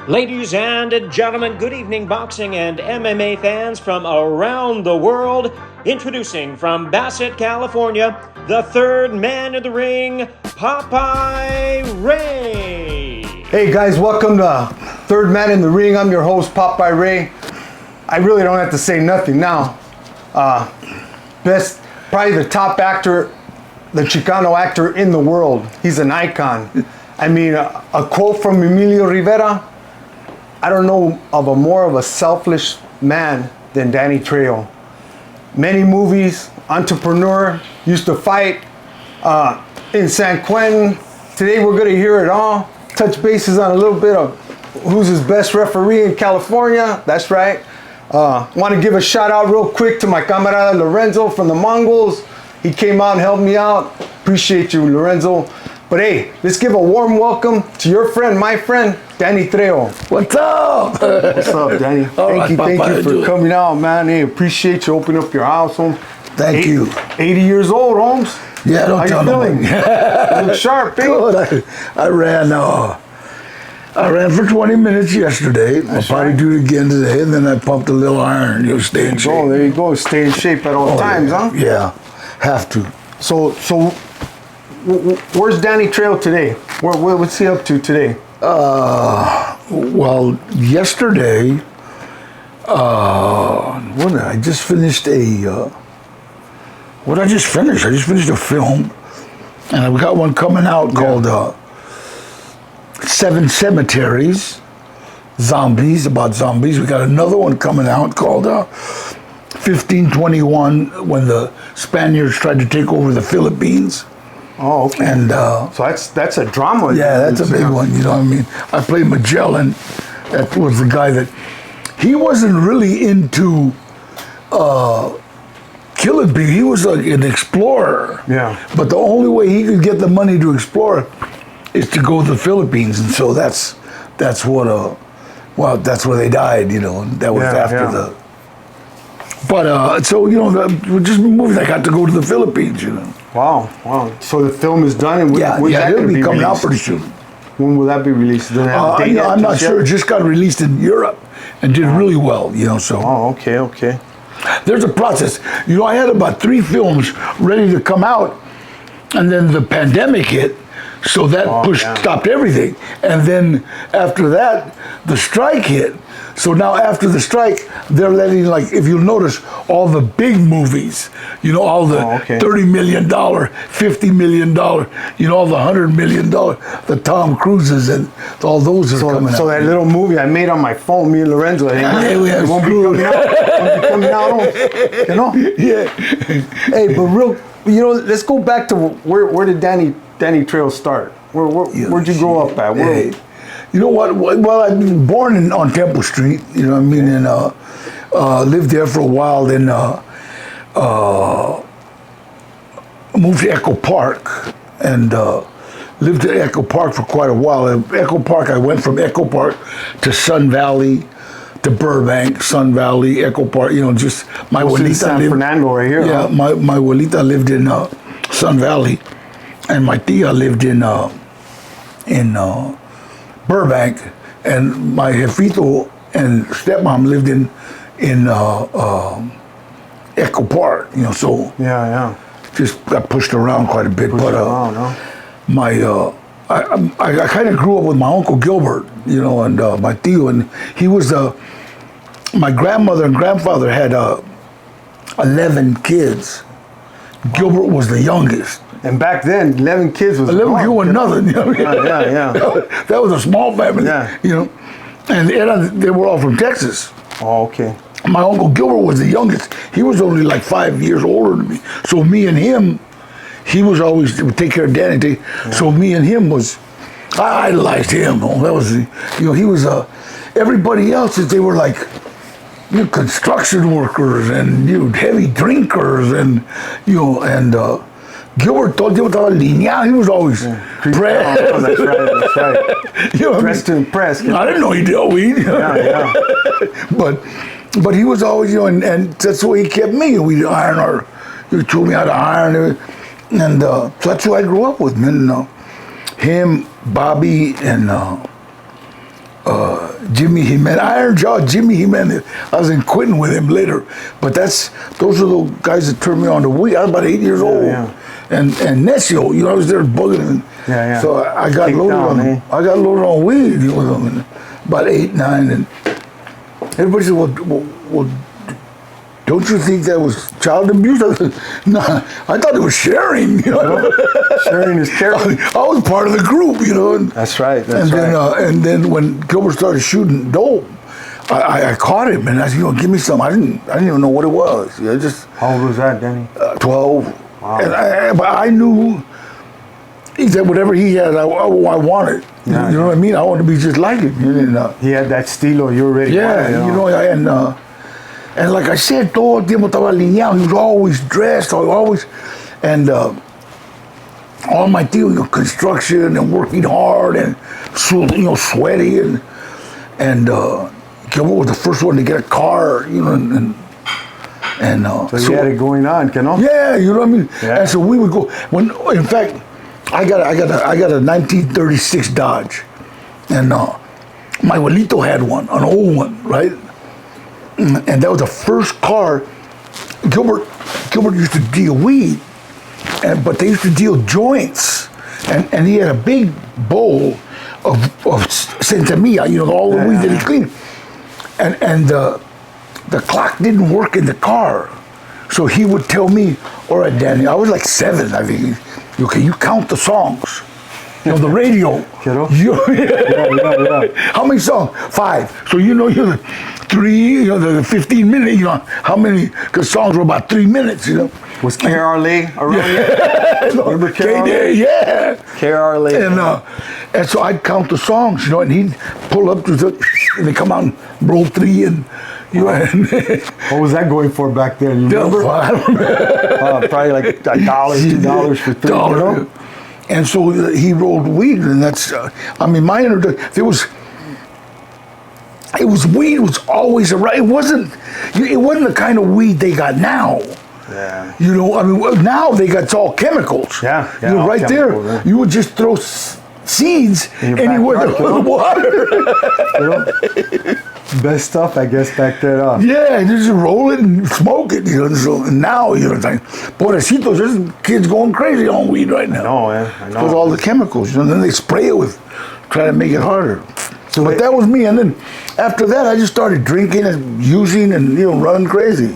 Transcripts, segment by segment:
Ladies and gentlemen, good evening, boxing and MMA fans from around the world. Introducing from Bassett, California, the third man in the ring, Popeye Ray. Hey guys, welcome to Third Man in the Ring. I'm your host, Popeye Ray. I really don't have to say nothing now. Probably the top actor, the Chicano actor in the world. He's an icon. I mean, a quote from Emilio Rivera. I don't know of a more of a selfish man than Danny Trejo. Many movies, entrepreneur, used to fight in San Quentin. Today we're going to hear it all. Touch bases on a little bit of who's his best referee in California. That's right. Want to give a shout out real quick to my camarada Lorenzo from the Mongols. He came out and helped me out. Appreciate you, Lorenzo. But hey, let's give a warm welcome to your friend, my friend, Danny Trejo. What's up? What's up, Danny? Thank you for coming out, man. Hey, appreciate you opening up your house, Holmes. Thank you. 80 years old, Holmes. Yeah, don't tell me. You look sharp, eh? Good. I ran for 20 minutes yesterday. I'll probably do it again today, and then I pumped a little iron. You'll stay in shape. Oh, there you go. Stay in shape at all times, huh? Yeah, have to. So where's Danny Trejo today? What's he up to today? Well, yesterday, I just finished I just finished a film, and I've got one coming out called 7 Cemeteries, Zombies, about zombies. We got another one coming out called 1521, when the Spaniards tried to take over the Philippines. Oh, okay. And so that's a drama. Yeah, that's a big one. You know what I mean? I played Magellan. That was the guy that he wasn't really into killing people. He was like an explorer. Yeah. But the only way he could get the money to explore is to go to the Philippines, and so that's where they died. You know, and that was after the. But so you know, just movies. I got to go to the Philippines. You know. Wow. So the film is done, and it'll be coming out pretty soon. When will that be released? I'm not sure. It just got released in Europe and did really well. You know, so. Oh, okay. There's a process. You know, I had about 3 films ready to come out, and then the pandemic hit, so that stopped everything. And then after that, the strike hit. So now after the strike, they're letting, like, if you'll notice, all the big movies, you know, all the $30 million, $50 million, you know, all the $100 million, the Tom Cruises, and all those are coming out. So that little movie I made on my phone, me and Lorenzo, it won't be coming out, you know? Yeah. Hey, but let's go back to where did Danny Trejo start? Where'd you grow up at? You know what? Well, I was born on Temple Street. You know what I mean, and lived there for a while. Then moved to Echo Park and lived at Echo Park for quite a while. At Echo Park, I went from Echo Park to Sun Valley, to Burbank, Sun Valley, Echo Park. You know, just my abuelita San Fernando right here. Yeah, my abuelita lived in Sun Valley, and my tia lived in Burbank, and my jefito and stepmom lived in Echo Park, you know, so just got pushed around quite a bit. I kind of grew up with my Uncle Gilbert, you know, and my tío, and he was my grandmother and grandfather had 11 kids. Gilbert was the youngest. And back then, 11 kids was 11 kids was nothing. You know? Yeah. That was a small family, you know. And they were all from Texas. Oh, okay. My Uncle Gilbert was the youngest. He was only like 5 years older than me. So me and him, he was always would take care of Danny. So me and him I idolized him. That was, you know, he was everybody else, they were like, you know, construction workers and, you know, heavy drinkers and, you know, and Gilbert told you about lineal. He was always pressed. Oh, that's right. You know, pressed to impress. I didn't know he dealt weed. Yeah. But he was always, you know, and that's the way he kept me. We'd iron he taught me how to iron, and so that's who I grew up with, man. Him, Bobby, and Jimmy Jimenez, Iron Jaw Jimmy Jimenez. I was in Quentin with him later, but those are the guys that turned me on to weed. I was about 8 years old, and Necio, I was there bugging him. So I got loaded on. I got loaded on weed, about 8, 9, and everybody said, "Well, don't you think that was child abuse?" I said, "No, I thought it was sharing." Sharing is caring. I was part of the group, And, That's right. and then when Gilbert started shooting dope, I caught him and I said, "Give me some." I didn't even know what it was. How old was that, Danny? 12. Wow. But I knew that whatever he had, I wanted. You know what I mean? I wanted to be just like him. He had that stilo. You already wanted, and like I said, todo el tiempo estaba alineado. He was always dressed, and all my deal, construction and working hard and sweaty and Gilbert was the first one to get a car, so you had it going on, Yeah, you know what I mean. Yeah. And so we would go in fact, I got a 1936 Dodge, and my abuelito had one, an old one, right? And that was the first car. Gilbert used to deal weed, but they used to deal joints, and he had a big bowl of Centamilla, all the weed that he cleaned, and the clock didn't work in the car, so he would tell me, "All right, Danny," I was like 7, I think. "Okay, you count the songs." The radio. How many songs? 5. So you're 3. The 15 minute. How many? Because songs were about 3 minutes. Was KRLA around yet? Remember KRLA? Yeah. KRLA. And so I'd count the songs. And he'd pull up to and they come out and roll 3 and. What was that going for back then? You remember? I don't remember. Probably like $1, $2 for 3. And so he rolled weed, and that's. My introduction. Weed was always around. It wasn't the kind of weed they got now. Yeah. Now it's all chemicals. Yeah. Right chemical, there, you would just throw seeds anywhere there was water. Best stuff, I guess, back then. Yeah, and just roll it and smoke it. So now, like, pobrecitos, there's kids going crazy on weed right now. I know, man. With all the chemicals, and then they spray it try to make it harder. But that was me, and then after that, I just started drinking and using and running crazy.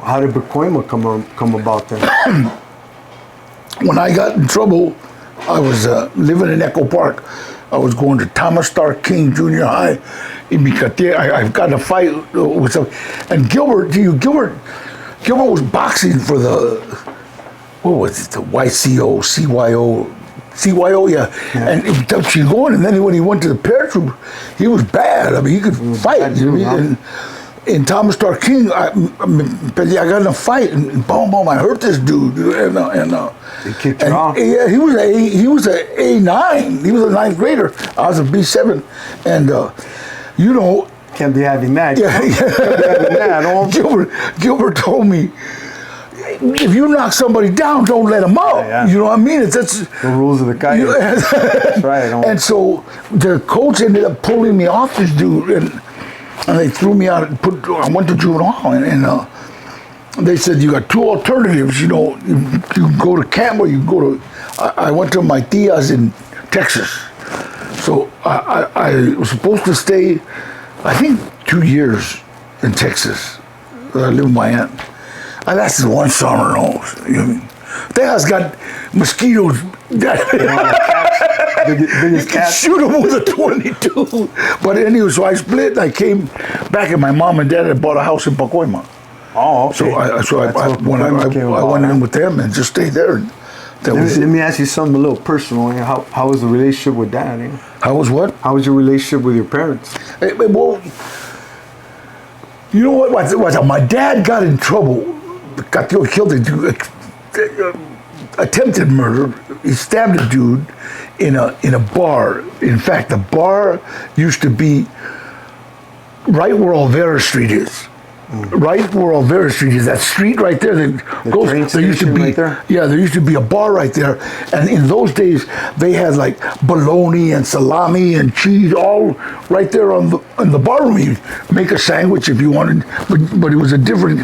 How did Pacoima come about then? When I got in trouble, I was living in Echo Park. I was going to Thomas Starr King Junior High in Micate. I've got in a fight with some, and Gilbert was boxing for the, what was it, the CYO, yeah. And she's going, and then when he went to the paratroop, he was bad. He could fight. And in Thomas Starr King, I got in a fight, and boom, I hurt this dude, he kicked you off. Yeah, he was a A9. He was a 9th grader. I was a B7, and can't be having that. Yeah. Gilbert told me, if you knock somebody down, don't let them out. Yeah. You know what I mean? That's the rules of the guy. That's right. And so the coach ended up pulling me off this dude, and they threw me out. I went to juvenile, and they said, you got 2 alternatives. You can go to camp, or you can go to. I went to my tias in Texas, so I was supposed to stay, I think, 2 years in Texas. I lived with my aunt. I lasted 1 summer, Texas got mosquitoes. Biggest cat. Shoot them with a 22. But anyway, so I split. I came back, and my mom and dad had bought a house in Pacoima. Oh, okay. So I went in with them and just stayed there. Let me ask you something a little personal. How was the relationship with Dad? How was what? How was your relationship with your parents? Well, you know what? My dad got in trouble. Got killed. Attempted murder. He stabbed a dude in a bar. In fact, the bar used to be right where Olvera Street is. right where Olvera Street is, that street right there that goes, train there used to station be, right there? yeah, there used to be a bar right there, and in those days they had like bologna and salami and cheese all right there on in the bar room. You make a sandwich if you wanted, but it was a different.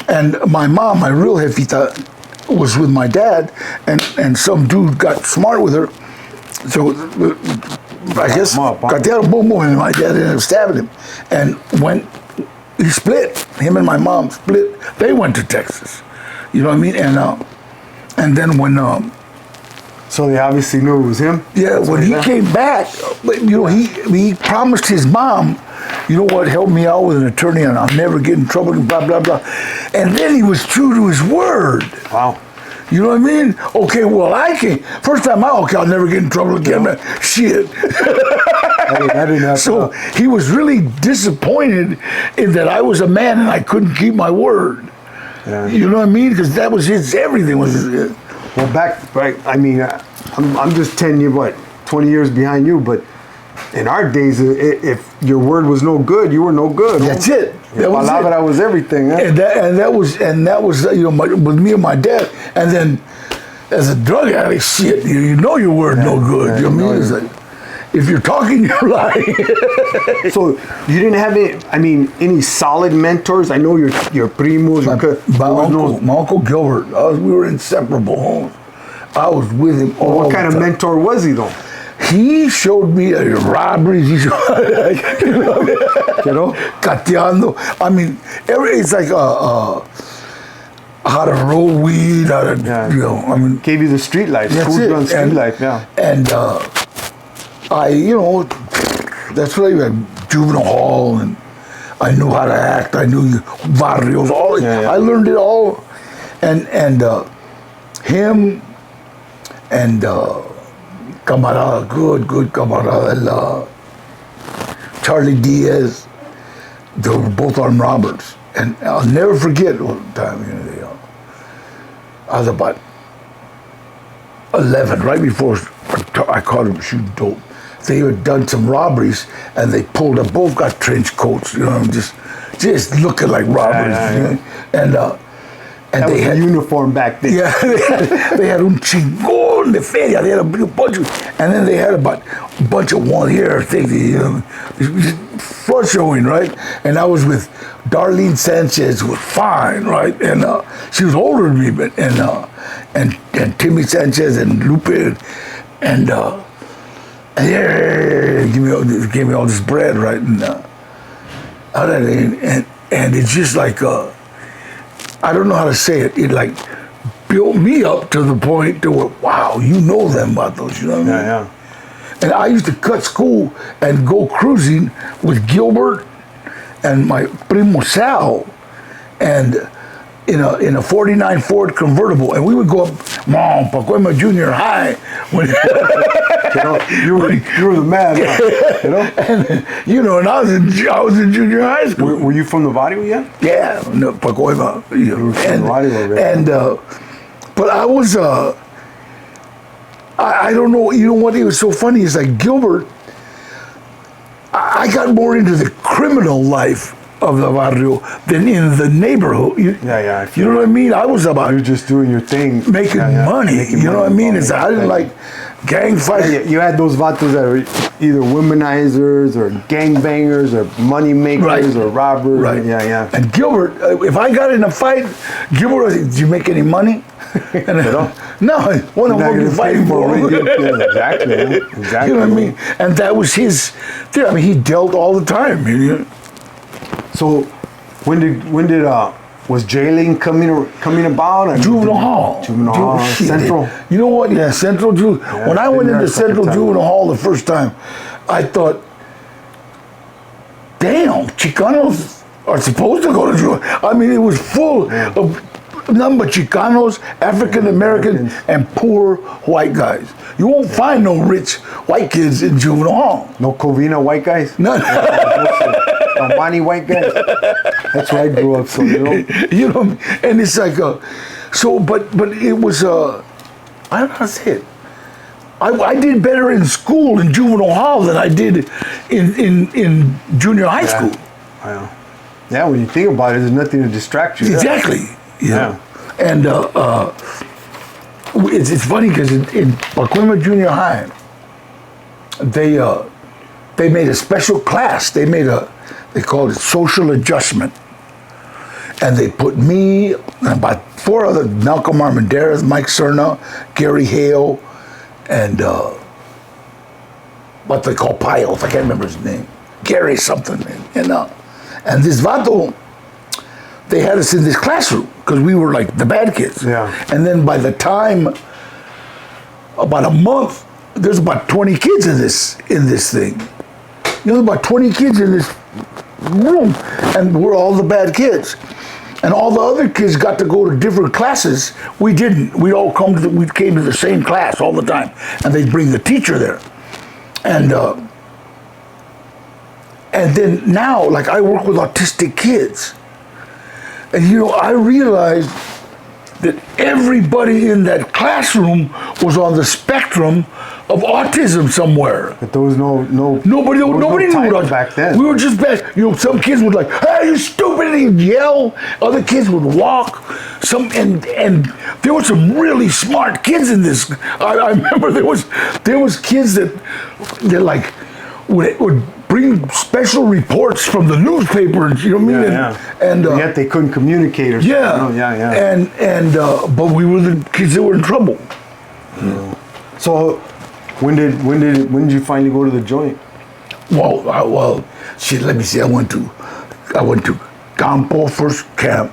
And my mom, my real jefita, was with my dad, and some dude got smart with her, so I guess Catearon boom boom, and my dad ended up stabbing him, and when he split, him and my mom split, they went to Texas, you know what I mean, and then when So they obviously knew it was him? yeah, when he came back, you know, he promised his mom, you know what, help me out with an attorney and I'll never get in trouble, blah, blah, blah. And then he was true to his word. Wow. You know what I mean? Okay, well, I can't. First time out, okay, I'll never get in trouble again. Man. Shit. I didn't have So he was really disappointed in that I was a man and I couldn't keep my word. Yeah. You know what I mean? Because that was his, everything was his. Well, I mean, I'm just 20 years behind you, but in our days, if your word was no good, you were no good. That's it. That was it. Palabra was everything. Huh? And that was you know, with me and my dad. And then as a drug addict, shit, you know your word no good. Yeah, you know what I mean? It's like, if you're talking, you're lying. So you didn't have any solid mentors? I know your primos. My uncle Gilbert, we were inseparable. Homes. I was with him all What kind the of time. mentor was he though? He showed me robberies. He showed, you know, cateando. I mean, it's like how to roll weed, how to, you know. I mean, Gave you the street life. that's School it. done street life. Yeah. And I, you know, that's what I had juvenile hall, and I knew how to act. I knew barrios. All I learned it all, and him and. Camarada, good camarada, Charlie Diaz, they were both armed robbers. And I'll never forget one time, you know, I was about 11, right before I caught them shooting dope. They had done some robberies and they pulled up, both got trench coats, you know, just looking like robbers. You know? And that they was had the uniform back then. Yeah, they had un chingón de feria. They had a big bunch of, and then they had about a bunch of one here things, you know, front showing, right? And I was with Darlene Sanchez, who was fine, right? And she was older than me, but and Timmy Sanchez and Lupe, and gave me all this bread, right? And it's just like. I don't know how to say it. It like built me up to the point to where, wow, you know them about those, you know what I mean? Yeah. And I used to cut school and go cruising with Gilbert and my primo Sal, and in a 49 Ford convertible, and we would go up Mom Pacoima Junior High when you were the man, you know. And you know, and I was in junior high school. Were you from the barrio yet? Yeah, no, Pacoima. You know, and but I was I don't know. You know what? It was so funny. It's like Gilbert. I got more into the criminal life of the barrio than in the neighborhood. You know what I mean? I was about you're just doing your thing, making money. You know what I mean? It's I didn't like gang fighting. Yeah, you had those vatos that are either womanizers or gangbangers or money makers or robbers. Right. Yeah. And Gilbert, if I got in a fight, Gilbert was like, did you make any money? And no, what am I fighting for? Exactly. You know what I mean? And that was his thing. I mean, he dealt all the time. You know? So, when did was jailing coming about? Juvenile hall. Central. You know what? Yeah, Central Juvenile. Yeah, when I went into Central Juvenile Hall the first time, I thought, damn, Chicanos are supposed to go to juvenile. I mean, it was full of nothing but Chicanos, African Americans, and poor white guys. You won't find no rich white kids in juvenile hall. No Covina white guys? None. Money white guys. That's where I grew up, so you know. You know, and it's like but it was I don't know how to say it. I did better in school in juvenile hall than I did in junior high school. I know. Yeah, when you think about it, there's nothing to distract you. Exactly. Yeah. And it's funny because in Pacoima Junior High, they made a special class. They called it social adjustment. And they put me and about 4 other, Malcolm Armendariz, Mike Cerna, Gary Hale, and what they call Piles, I can't remember his name. Gary something, and this vato, they had us in this classroom because we were like the bad kids. Yeah. And then by the time, about a month, there's about 20 kids in this thing. There's about 20 kids in this room, and we're all the bad kids. And all the other kids got to go to different classes. We didn't. We came to the same class all the time, and they'd bring the teacher there. And then now, like, I work with autistic kids. And I realized that everybody in that classroom was on the spectrum of autism somewhere. But there was nobody knew what back then. We were just bad. Some kids would like, "Hey, you stupid!" and he'd yell. Other kids would walk. And there were some really smart kids in this. I remember there was kids that like would bring special reports from the newspaper, and you know what I mean? And yet they couldn't communicate or something. And but we were the kids that were in trouble. So when did you finally go to the joint? Well, shit, let me see. I went to Campo first camp.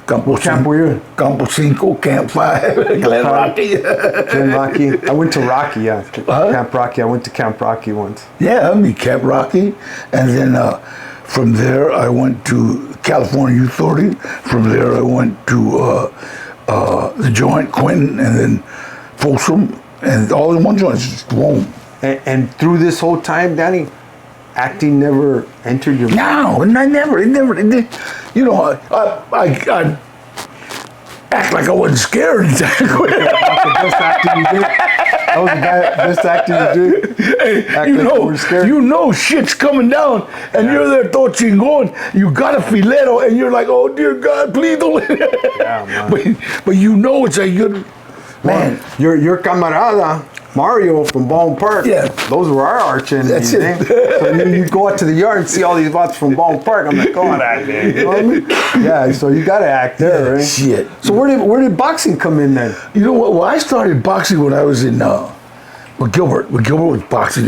Camp were you? Campo 5, Camp 5, Glen Rocky. Glen Rocky. I went to Rocky, yeah. Camp Rocky. I went to Camp Rocky once. Yeah, Camp Rocky. And then from there, I went to California Youth Authority. From there, I went to the joint, Quentin, and then Folsom, and all in one joint. Just boom. And through this whole time, Danny, acting never entered your mind? No, and I never. I act like I wasn't scared. That was the best acting you did. That was the best acting you did. Hey, shit's coming down, and you're there going. You got a fileto, and you're like, oh dear God, please don't let it. Yeah, man. But it's a good man. Your camarada Mario from Baldwin Park. Yeah, those were our arch enemies. That's it. So you go out to the yard and see all these bots from Baldwin Park. I'm like, come on, man. You know what I mean? Yeah. So you got to act there, right? Shit. So where did boxing come in then? You know what? Well, I started boxing when I was in with Gilbert. With Gilbert was boxing.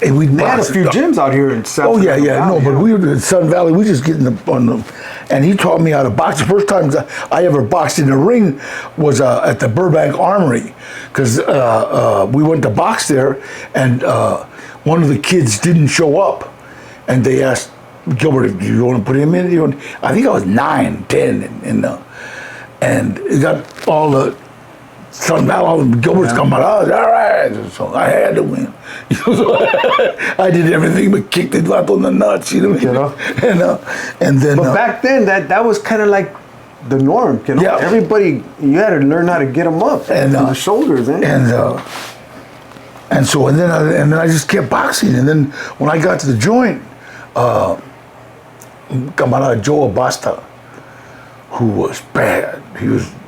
And we had a few gyms out here in South. Oh yeah. No, but we were in Sun Valley. We just getting on them, and he taught me how to box. The first time I ever boxed in the ring was at the Burbank Armory, because we went to box there, and one of the kids didn't show up, and they asked Gilbert, "Do you want to put him in?" I think I was 9, 10, and it got all the Sun Valley, Gilbert's camaradas, all right. So I had to win. I did everything but kick the vato in the nuts, And then. But back then, that was kind of like the norm, Yeah. Everybody, you had to learn how to get them up and the shoulders, And then I just kept boxing. And then when I got to the joint, camarada Joe Abasta, who was bad.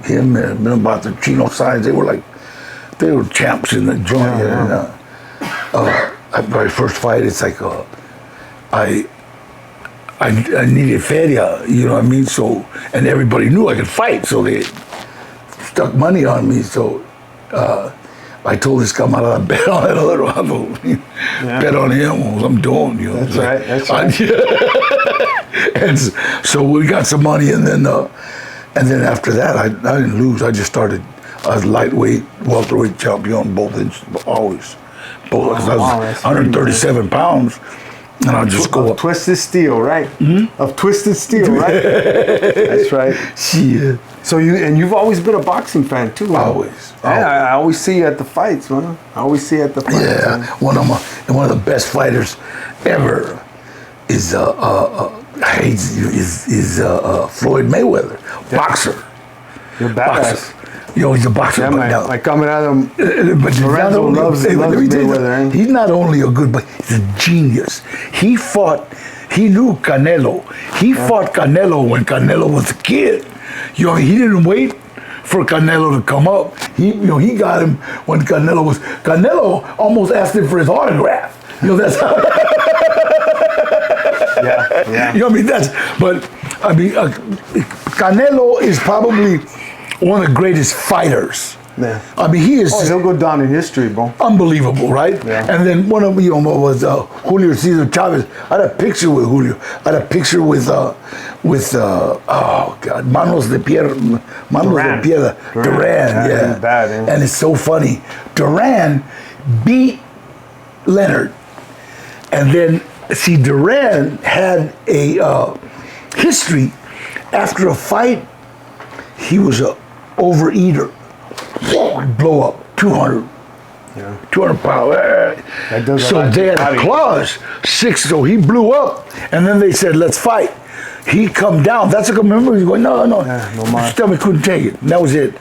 Him and about the Chino signs. They were champs in the joint. My first fight, it's like I needed feria, you know what I mean? So, and everybody knew I could fight, so they stuck money on me. So I told this camarada, bet on that other one. Bet on him, what I'm doing. That's right. And so we got some money, and then after that, I didn't lose. I just started. I was lightweight, welterweight champion, both always. Because I was 137 pounds, and I'd just go up. Twisted steel, right? Mm-hmm. Of twisted steel, right? That's right. Shit. So you've always been a boxing fan too, huh? Always. I always see you at the fights, man. Yeah, one of the best fighters ever is Floyd Mayweather, boxer. You're badass. He's a boxer. Yeah, my camarada Lorenzo loves Mayweather. He's not only a good, but he's a genius. He fought he knew Canelo. He fought Canelo when Canelo was a kid. You know, he didn't wait for Canelo to come up. He got him when Canelo almost asked him for his autograph. You know, that's how. Yeah. You know what I mean? Canelo is probably one of the greatest fighters. Yeah. I mean, he is. Oh, he'll go down in history, bro. Unbelievable, right? Yeah. And then one of was Julio Cesar Chavez. I had a picture with Julio. I had a picture with oh God, Manos de Piedra, Duran. Yeah, he's bad, man. And it's so funny. Duran beat Leonard, and then Duran had a history. After a fight, he was a overeater. Blow up 200. Yeah. 200 pounds. So they had a clause, 6, so he blew up, and then they said, let's fight. He come down. That's like, remember, he's going, no. Yeah, no more. His stomach couldn't take it. And that was it.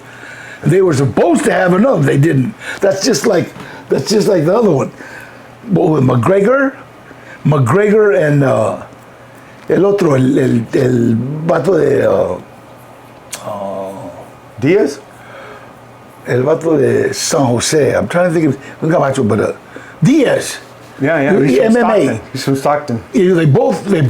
They were supposed to have another. They didn't. That's just like the other one. But with McGregor and el otro, el vato de Diaz? El vato de San Jose. I'm trying to think of un cabacho, but Diaz. Yeah. He's from MMA. Stockton. He's from Stockton. They both, they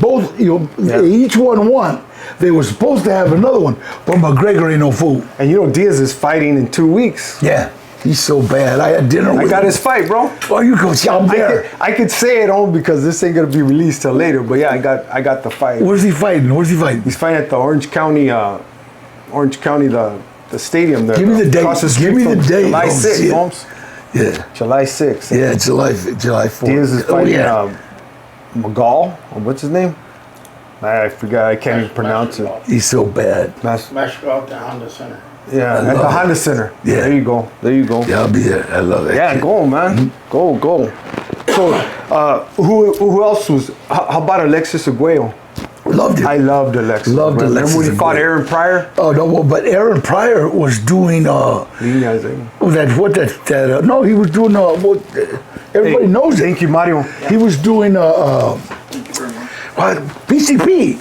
each won. They were supposed to have another one, but McGregor ain't no fool. And Diaz is fighting in 2 weeks. Yeah, he's so bad. I had dinner with him. I got his fight, bro. Oh, you go see, I'm there. I could say it all because this ain't gonna be released till later. But yeah, I got the fight. Where's he fighting? He's fighting at the Orange County, the stadium there. Give me the date. Give me the date. July 6th, Holmes. Yeah. July 6th. Yeah, July 4th. Diaz is fighting McGall. What's his name? I forgot. I can't even pronounce it. He's so bad. Mexico at the Honda Center. Yeah, at the Honda Center. Yeah. There you go. Yeah, I'll be there. I love that. Yeah, kid. go, man. Go. So, who else was? How about Alexis Arguello? Loved him. I loved Alexis. Loved Arguello. Alexis Remember when he fought Arguello. Aaron Pryor? Oh no, well, but Aaron Pryor was doing no, he was doing everybody knows it. Thank you, Mario. He was doing PCP.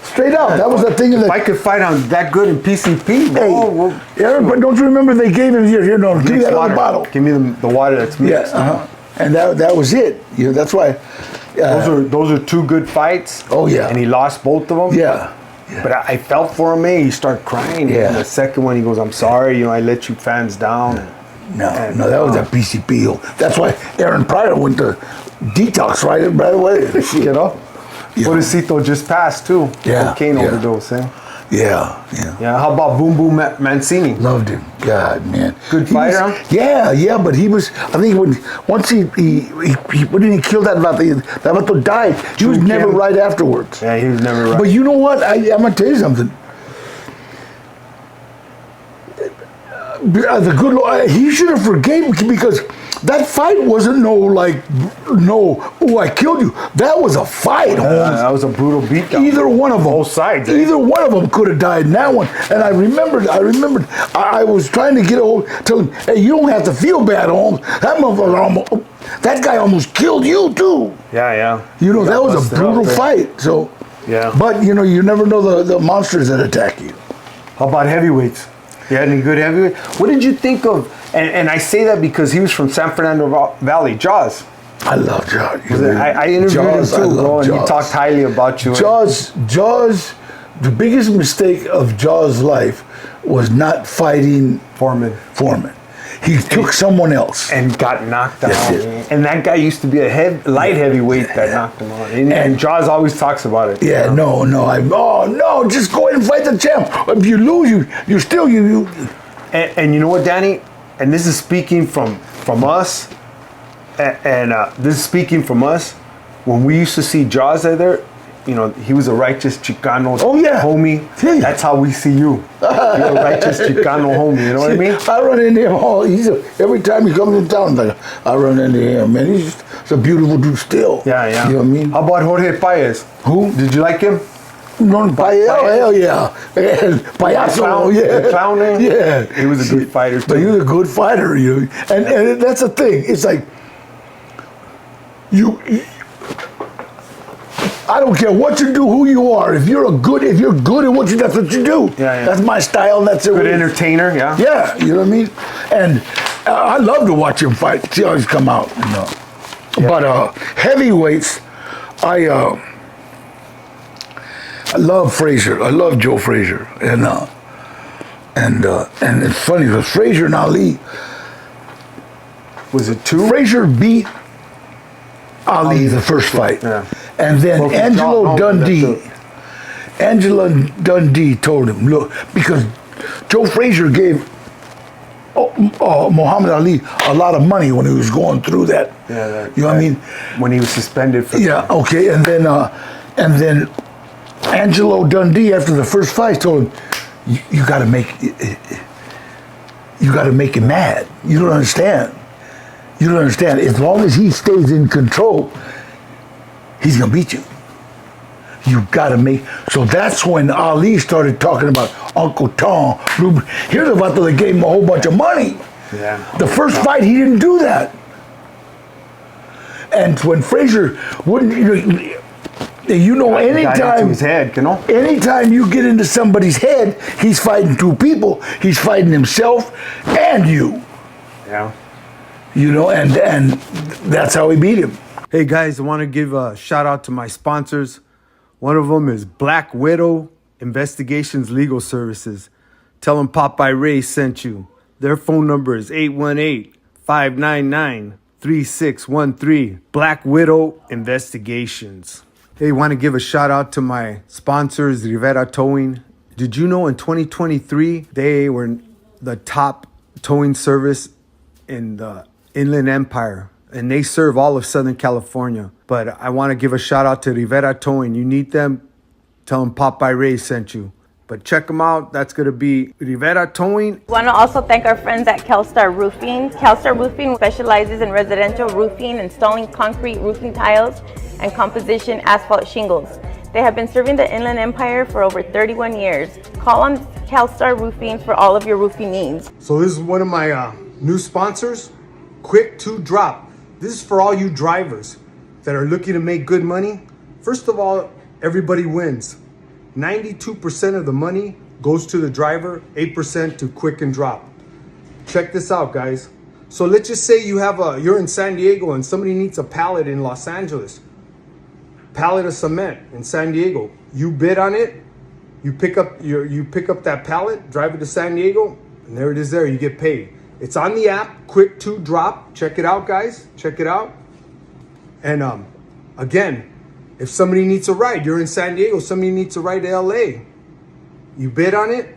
Straight up, that was the thing. If I could fight on that good in PCP, bro, Aaron, but don't you remember they gave him here? No, give me that other bottle. Give me the water that's mixed. Yeah, and that was it. That's why. Those are 2 good fights. Oh yeah. And he lost both of them. Yeah. But I felt for him, man. He started crying. Yeah. And the second one, he goes, "I'm sorry. I let you fans down." No, that was a PCP. That's why Aaron Pryor went to detox right away. You know. Yeah. Bodicito just passed too. Yeah. Cocaine overdose. Yeah. Yeah. How about Boom Boom Mancini? Loved him. God, man. Good fighter, huh? Yeah, but he was. I think once he when he killed that vato died. He was never right afterwards. Yeah, he was never right. But you know what? I'm gonna tell you something. The good Lord, he should have forgave him because that fight wasn't I killed you. That was a fight, Holmes. That was a brutal beatdown. Either one of them. Both sides. Either one of them could have died in that one. And I remembered. I was trying to tell him, hey, you don't have to feel bad, Holmes. That guy almost killed you too. Yeah. That was a brutal fight. So. Yeah. But you never know the monsters that attack you. How about heavyweights? You had any good heavyweight? What did you think of? And I say that because he was from San Fernando Valley, Jaws. I love Jaws. I interviewed him too, bro, and he talked highly about you. Jaws. The biggest mistake of Jaws' life was not fighting Foreman. He took someone else and got knocked out. That's it. And that guy used to be a light heavyweight that knocked him out. And Jaws always talks about it. Yeah, no, just go ahead and fight the champ. If you lose, you still. And you know what, Danny? And this is speaking from us. And this is speaking from us. When we used to see Jaws there, he was a righteous Chicano homie. Yeah. That's how we see you. You're a righteous Chicano homie, you know what I mean? I run into him every time he comes in town, I run into him, man. He's a beautiful dude still. Yeah. You know what I mean? How about Jorge Paez? Who? Did you like him? No, Paez, hell yeah. And Payaso, The clown name? Yeah. He was a good fighter too. But he was a good fighter, and that's the thing. It's like, I don't care what you do, who you are. If you're good at what you, that's what you do. Yeah. That's my style. And that's it. Good entertainer, yeah. Yeah, you know what I mean. And I love to watch him fight. See how he's come out. You know. Yeah. But heavyweights, I love Frazier. I love Joe Frazier, and it's funny because Frazier and Ali. Was it 2? Frazier beat Ali the first fight, Yeah. and then Angela Dundee told him, look, because Joe Frazier gave Muhammad Ali a lot of money when he was going through that. Yeah, you know what I mean? When he was suspended for. Yeah, okay, and then Angelo Dundee after the first fight told him, you got to make him mad. You don't understand. You don't understand. As long as he stays in control, he's gonna beat you. You gotta make. So that's when Ali started talking about Uncle Tom. Here's about they gave him a whole bunch of money. Yeah. The first fight, he didn't do that. And when Frazier wouldn't, anytime his head, you know? anytime you get into somebody's head, he's fighting two people. He's fighting himself and you. Yeah. And that's how he beat him. Hey guys, I want to give a shout out to my sponsors. One of them is Black Widow Investigations Legal Services. Tell them Popeye Ray sent you. Their phone number is 818-599-3613. Black Widow Investigations. Hey, want to give a shout out to my sponsors, Rivera Towing. Did you know in 2023, they were the top towing service in the Inland Empire, and they serve all of Southern California. But I want to give a shout out to Rivera Towing. You need them, tell them Popeye Ray sent you. But check them out. That's going to be Rivera Towing. We want to also thank our friends at Kelstar Roofing. Kelstar Roofing specializes in residential roofing, installing concrete roofing tiles, and composition asphalt shingles. They have been serving the Inland Empire for over 31 years. Call on Kelstar Roofing for all of your roofing needs. So this is one of my new sponsors, Quick 2 Drop. This is for all you drivers that are looking to make good money. First of all, everybody wins. 92% of the money goes to the driver, 8% to Quick and Drop. Check this out, guys. So let's just say you're in San Diego and somebody needs a pallet in Los Angeles. Pallet of cement in San Diego. You bid on it, you pick up that pallet, drive it to San Diego, and there it is there, you get paid. It's on the app, Quick 2 Drop. Check it out, guys. Check it out. And again, if somebody needs a ride, you're in San Diego, somebody needs a ride to LA. You bid on it,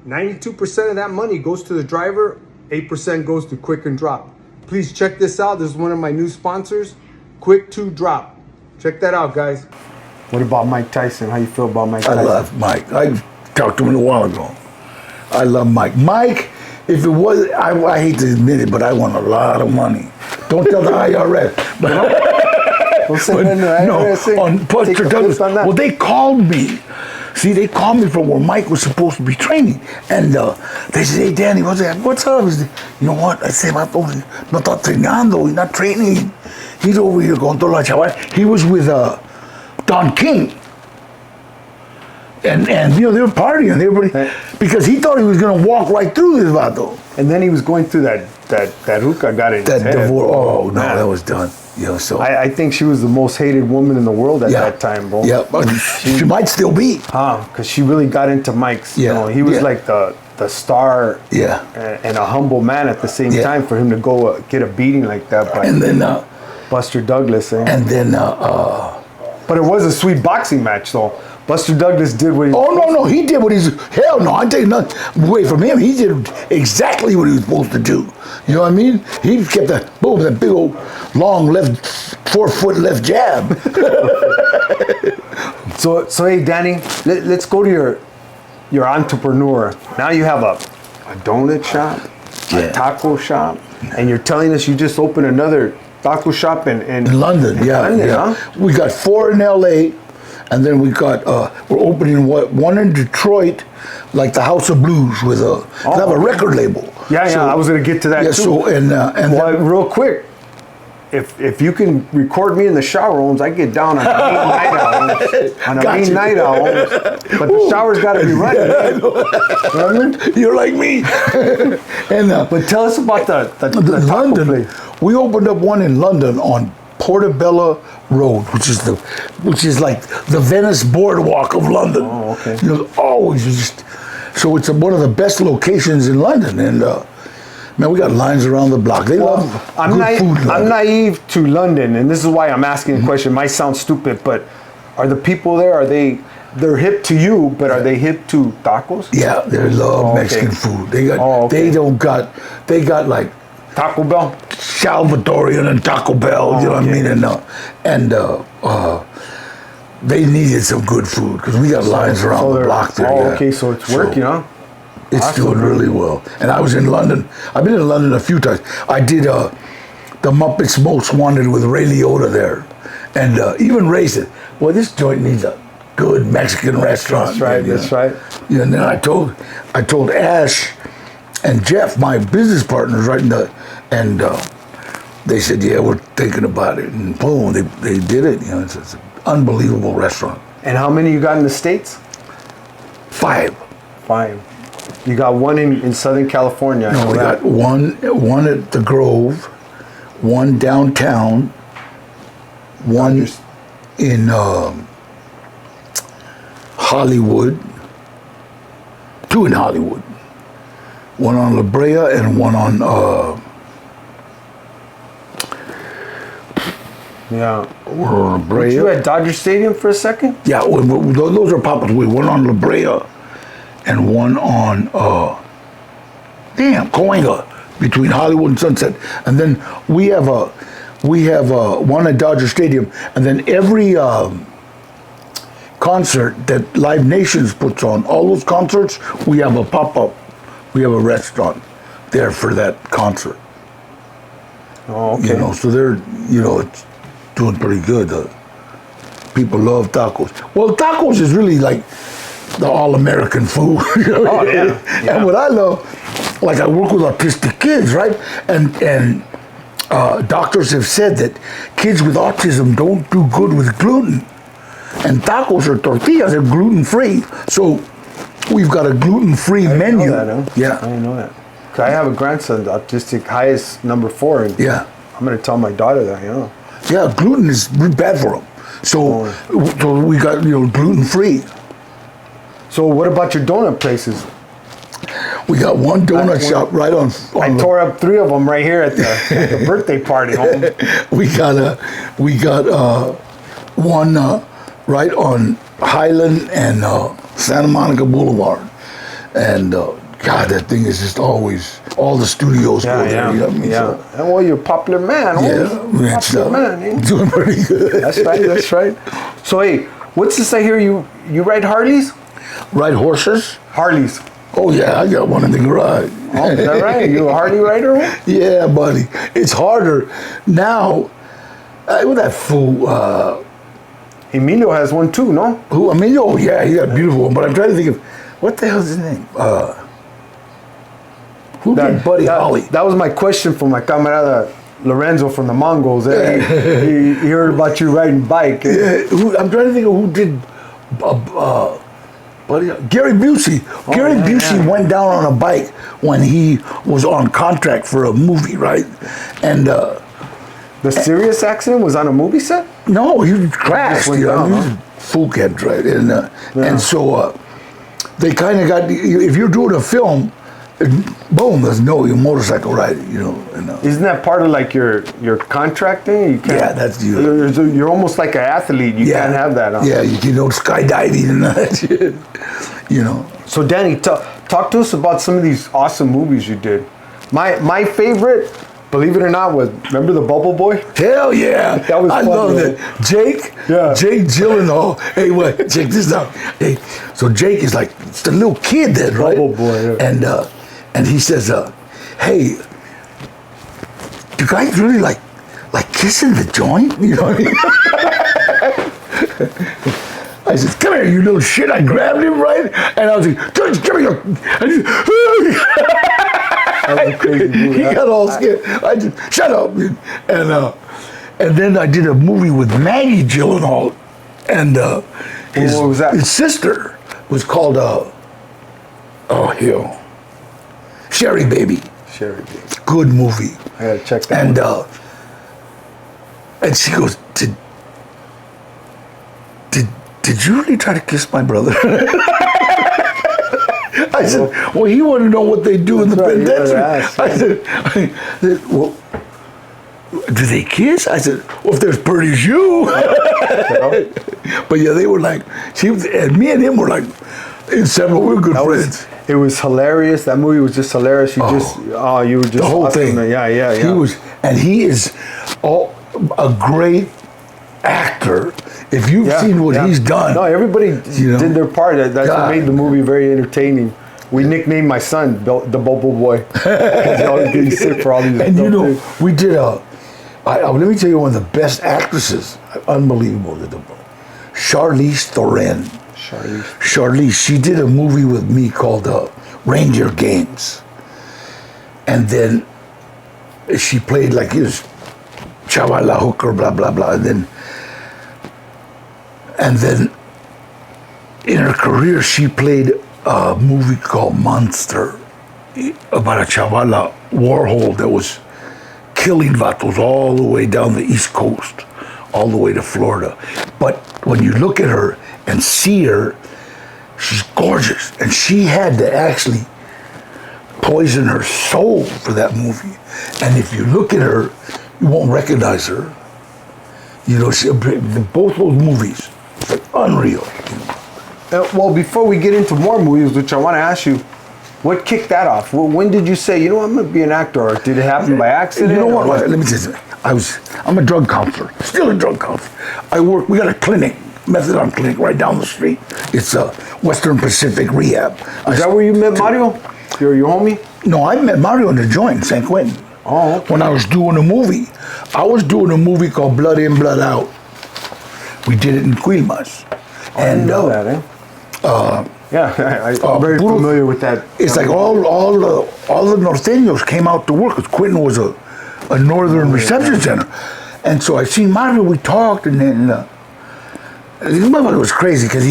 92% of that money goes to the driver, 8% goes to Quick and Drop. Please check this out. This is one of my new sponsors, Quick 2 Drop. Check that out, guys. What about Mike Tyson? How you feel about Mike Tyson? I love Mike. I talked to him a while ago. I love Mike. Mike, if it was, I hate to admit it, but I want a lot of money. Don't tell the IRS. But on Buster Douglas. Well, they called me. See, they called me from where Mike was supposed to be training. And they said, hey, Danny, what's up? I said, you know what? I said, no está entrenando. He's not training. He's over here con toda la chaval. He was with Don King. And they were partying. Because he thought he was going to walk right through this vato. And then he was going through that hookah got in his head. Divorce. Oh, no, that was done. So I think she was the most hated woman in the world at that time, bro. Yeah, but she might still be. Because she really got into Mike's. Yeah. He was like the star and a humble man at the same time for him to go get a beating like that by Buster Douglas. And then... but it was a sweet boxing match, though. Buster Douglas did what he... Oh, no, he did what he's... Hell no, I take nothing away from him. He did exactly what he was supposed to do. You know what I mean? He kept that big old, long left, 4-foot left jab. So hey, Danny, let's go to your entrepreneur. Now you have a donut shop, a taco shop, and you're telling us you just opened another taco shop in London. London, Huh? We got 4 in LA. And then we got, we're opening one in Detroit, like the House of Blues with they have a record label. Yeah, I was going to get to that too. So, and real quick, if you can record me in the shower, Holmes, I get down on a main night out. Holmes. On a main night out, Holmes. But the shower's got to be running. You know what I mean? You're like me. And But tell us about the taco London. place. We opened up one in London on Portobello Road, which is like the Venice boardwalk of London. Oh, okay. You know, always just so it's one of the best locations in London, and man, we got lines around the block. They love good food. in I'm London. naive to London, and this is why I'm asking the question. It might sound stupid, but are the people there? They're hip to you, but are they hip to tacos? Yeah, they love Mexican food. They got they got like Taco Bell. Salvadorian and Taco Bell, you know what I mean? And they needed some good food because we got lines around the block there. Oh, okay, so it's working, huh? It's doing really well. And I was in London. I've been in London a few times. I did the Muppets Most Wanted with Ray Liotta there. And even Ray said, well, this joint needs a good Mexican restaurant. That's right. Yeah, and then I told Ash and Jeff, my business partners, right, and they said, yeah, we're thinking about it. And boom, they did it. You know, it's an unbelievable restaurant. And how many you got in the States? 5. 5. You got one in Southern California. No, we got one at the Grove, one downtown, one in Hollywood, 2 in Hollywood, one on La Brea and one on Yeah. La Brea. You at Dodger Stadium for a second? Yeah, those are Papa's Way. One on La Brea and one on Coenga, between Hollywood and Sunset. And then we have one at Dodger Stadium, and then every concert that Live Nations puts on, all those concerts, we have a pop-up. We have a restaurant there for that concert. Oh, okay. You know, so they're, it's doing pretty good. People love tacos. Well, tacos is really like the all-American food. Oh, yeah. And what I love, like I work with autistic kids, right? And doctors have said that kids with autism don't do good with gluten. And tacos or tortillas are gluten-free. So we've got a gluten-free menu. Know that, huh? Yeah. I didn't know that. 'Cause I have a grandson, autistic, highest number 4. And Yeah. I'm going to tell my daughter that, Yeah, gluten is really bad for them. So we got, gluten-free. So what about your donut places? We got one donut shop right on I tore up 3 of them right here at the birthday party home. We got one right on Highland and Santa Monica Boulevard, and God, that thing is just always all the studios go there. You know what I mean? Yeah. And well, you're a popular man. Popular man. Eh? Doing pretty good. That's right. That's right. So hey, what's this I hear you ride Harleys? Ride horses? Harleys. Oh yeah, I got one in the garage. Oh, is that right? You a Harley rider? Yeah, buddy. It's harder now. With that fool. Emilio has one too, no? Who? Emilio? Oh yeah, he got a beautiful one. But I'm trying to think of what the hell's his name. Who did Buddy Holly? That was my question for my camarada Lorenzo from the Mongols. He heard about you riding bike. Yeah, I'm trying to think of who did Buddy. Gary Busey. Gary Busey went down on a bike when he was on contract for a movie, right? And the serious accident was on a movie set? no, he crashed. went down, He was a fool kid, right? And so they kind of got, if you're doing a film, boom, there's your motorcycle riding, And, Isn't that part of like your contract thing? You can't, yeah, that's you're almost like an athlete. You can't have that on. Yeah, you skydiving and that shit, So Danny, talk to us about some of these awesome movies you did. My favorite, believe it or not, was, remember The Bubble Boy? Hell yeah. That was I fun, love man. that. Jake Gyllenhaal. Hey, wait, check this out. Hey, so Jake is like, it's the little kid then, right? Bubble Boy, yeah. And he says, hey, do guys really like kissing the joint? You know what I mean? I said, come here, you little shit. I grabbed him, right? And I was like, George, come here. That was a crazy movie. He got all scared. I just, shut up. And And then I did a movie with Maggie Gyllenhaal, and What was that? his sister was called Sherry Baby. Sherry Baby. Good movie. I gotta check that And one. and she goes, did you really try to kiss my brother? I said, well, he wanted to know what they do in the That's right, penitentiary. yeah, I said, well, do they kiss? I said, well, if they're as pretty as you. But yeah, they were like, and me and him were like inseparable. We were good friends. It was hilarious. That movie was just hilarious. You were just The whole awesome. thing. Yeah. He is a great actor. If you've seen what he's done. No, everybody did their part. That's what God. made the movie very entertaining. We nicknamed my son the Bobo Boy. He's always getting sick for all these. And you know, things. we did let me tell you, one of the best actresses, unbelievable, Charlize Theron. Charlize, she did a movie with me called Ranger Games. And then she played like this chavala hooker, blah, blah, blah. And then in her career, she played a movie called Monster about a chavala warhol that was killing vatos all the way down the East Coast, all the way to Florida. But when you look at her and see her, she's gorgeous. And she had to actually poison her soul for that movie. And if you look at her, you won't recognize her. You know, both those movies, it's like unreal. Well, before we get into more movies, which I want to ask you, what kicked that off? When did you say, I'm going to be an actor? Or did it happen by accident? You know what? Let me tell you something. I'm a drug counselor, still a drug counselor. We got a clinic, methadone clinic right down the street. It's a Western Pacific Rehab. Is that where you met Mario? Your homie? No, I met Mario in the joint, San Quentin. Oh, okay. When I was doing a movie. I was doing a movie called Blood In, Blood Out. We did it in Quilmas. I didn't know that, eh? I'm very familiar with that. It's like all the norteños came out to work because Quentin was a northern reception center. And so I seen Mario, we talked, and then this motherfucker was crazy because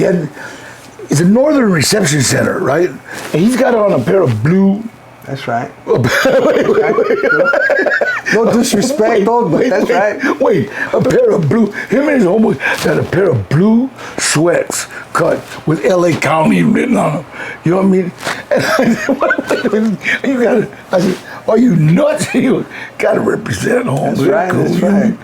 it's a northern reception center, right? And he's got on a pair of blue. That's right. No disrespect, but that's right. Wait, a pair of blue. Him and his homeboy got a pair of blue sweats cut with LA County written on them. You know what I mean? And I said, you gotta. I said, are you nuts? You gotta represent home. That's right. That's right.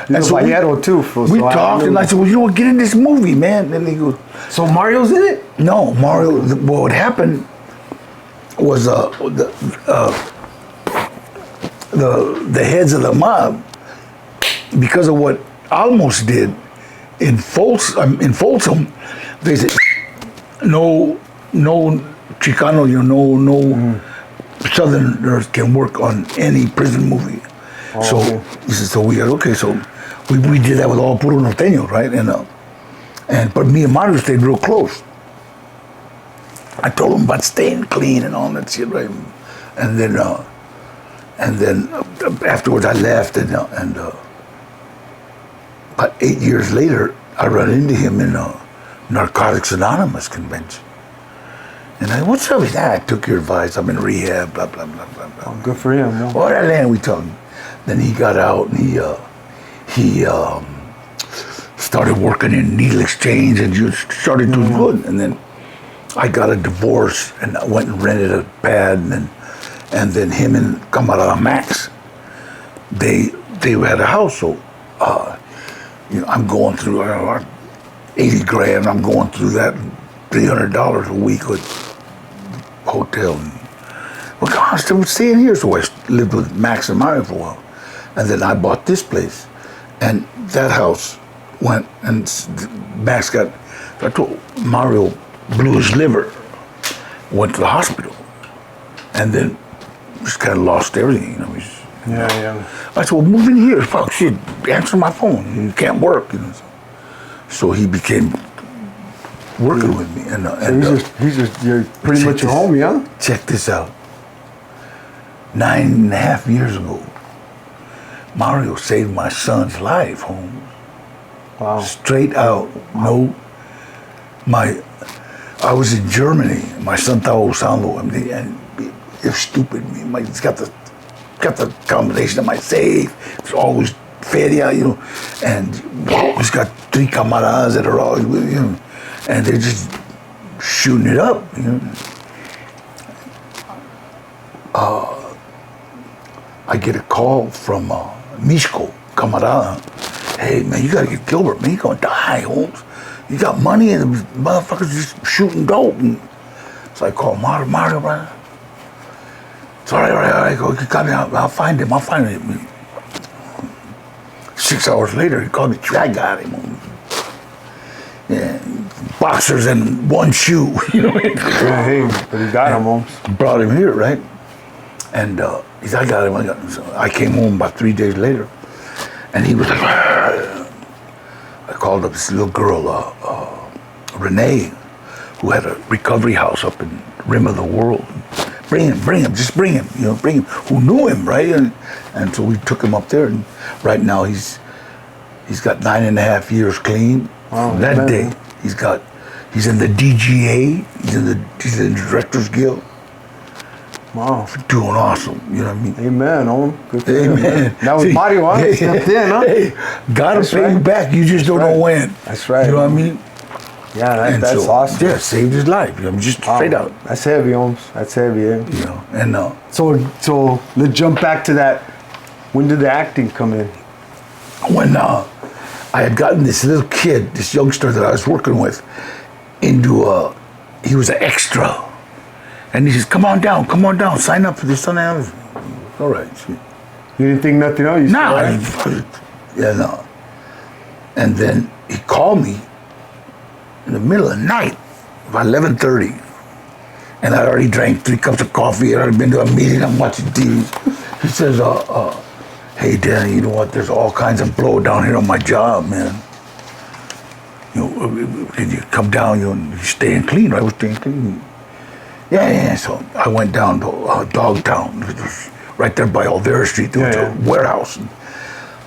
And so we talked, and I said, well, what? Get in this movie, man. And he goes, so Mario's in it? No, Mario. What happened was the heads of the mob, because of what Almos did in Folsom, they said no Chicano, no Southerners can work on any prison movie. So he said, so we got okay. So we did that with all puro norteños, right? But me and Mario stayed real close. I told him about staying clean and all that shit, right? And then afterwards I left, and about 8 years later, I run into him in a Narcotics Anonymous convention. And I, what's up with that? I took your advice. I'm in rehab, blah, blah, blah, blah, blah. Oh, good for him. Yeah. All that land we talking. Then he got out and he started working in needle exchange and just started doing good. And then I got a divorce and I went and rented a pad, and then him and Camarada Max, they had a house. So I'm going through 80 grand. I'm going through that $300 a week with hotel. Well, gosh, I'm staying here. So I lived with Max and Mario for a while, and then I bought this place, and that house went, and Max got. I told Mario blew his liver, went to the hospital, and then just kind of lost everything. Yeah. I said, well, move in here. Fuck shit, answer my phone. You can't work. So he became working with me. And you're pretty much your homie, huh? Check this out. 9.5 years ago, Mario saved my son's life, home. Wow. Straight out. No. I was in Germany. My son estaba usando, and it's stupid. He's got the combination of my safe. It's always feria, and he's got 3 camaradas that are always with him, and they're just shooting it up, I get a call from Mishko, camarada. Hey, man, you gotta get Gilbert, man. He's gonna die, Holmes. You got money and the motherfuckers just shooting dope. And so I call Mario, brother. It's all right. I go, I'll find him. 6 hours later, he called me. I got him. Yeah, boxers and 1 shoe. Yeah, hey, but you got him, Holmes. Brought him here, right? And he said, I got him. So I came home about 3 days later, and he was like, I called up this little girl, Renee, who had a recovery house up in Rim of the World. Bring him, just bring him, who knew him, right? And so we took him up there, and right now he's got 9.5 years clean. Wow, From that day, he's in the DGA, he's in the Directors Guild. Wow. Doing awesome, you know what I mean? Amen, Holmes. Good for you, Amen. man. That was Mario, huh? Stepped in, huh? Hey, gotta That's pay right. you back, you just don't know when. That's right. You know what I mean? Yeah, that's so, awesome. Yeah, saved his life. I'm just straight out. That's heavy, Holmes. That's heavy, yeah. And So let's jump back to that. When did the acting come in? when I had gotten this little kid, this youngster that I was working with, into he was an extra. And he says, come on down, sign up for this. All right. You didn't think nothing of it? No. And then he called me in the middle of the night, about 11:30. And I'd already drank 3 cups of coffee, I'd already been to a meeting, I'm watching TV. He says, hey, Danny, you know what? There's all kinds of blow down here on my job, man. Can you come down, you're staying clean, right? We're staying clean. Yeah. So I went down to Dogtown, which was right there by Olvera Street. There was a warehouse. And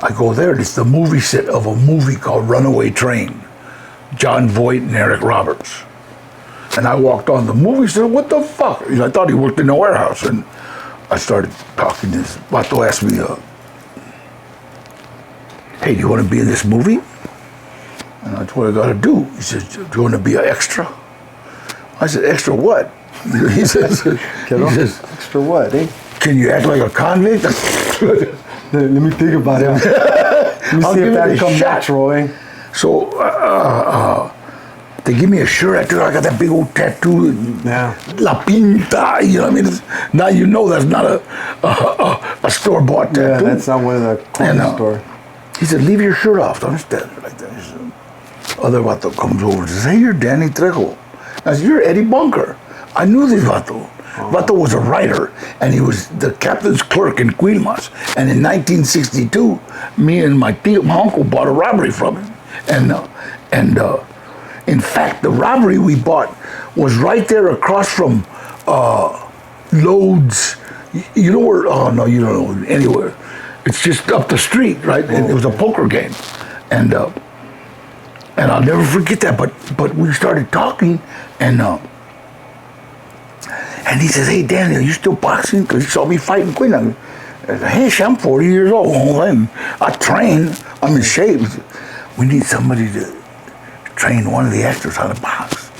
I go there, and it's the movie set of a movie called Runaway Train. John Voight and Eric Roberts. And I walked on the movie, said, what the fuck? I thought he worked in the warehouse. And I started talking to this. Vato asked me, hey, do you want to be in this movie? And that's what I got to do. He says, do you want to be an extra? I said, extra what? He says, extra what, eh? Can you act like a convict? Let me think about it. Let me see if that comes natural, eh? So they give me a shirt. I got that big old tattoo. Yeah. La Pinta. You know what I mean? Now you know that's not a store-bought tattoo. Yeah, that's not one of the corner store. He said, leave your shirt off. Don't stand there like that. He said, other vato comes over and says, hey, you're Danny Trejo. I said, you're Eddie Bunker. I knew this vato. Vato was a writer, and he was the captain's clerk in Quilmas. And in 1962, me and my uncle bought a robbery from him. And in fact, the robbery we bought was right there across from Loads. You know where? Oh no, you don't know anywhere. It's just up the street, right? And it was a poker game, and I'll never forget that. But we started talking, and he says, "Hey, Daniel, you still boxing?" Because he saw me fighting Quinn. I said, "Hey, I'm 40 years old. I train. I'm in shape. We need somebody to train one of the actors how to box."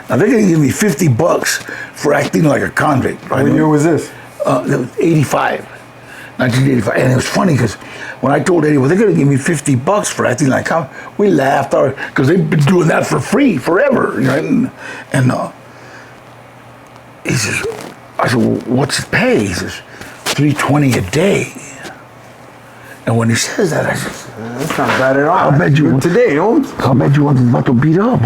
Now they're gonna give me $50 for acting like a convict. Right? What year was this? That was 1985. And it was funny because when I told Eddie, well, they're gonna give me $50 for acting like a convict, we laughed because they've been doing that for free forever. Right? And he says, I said, well, what's the pay? He says, $320 a day. And when he says that, I said, that's not bad at all. I bet you today, I bet you wasn't about to beat up.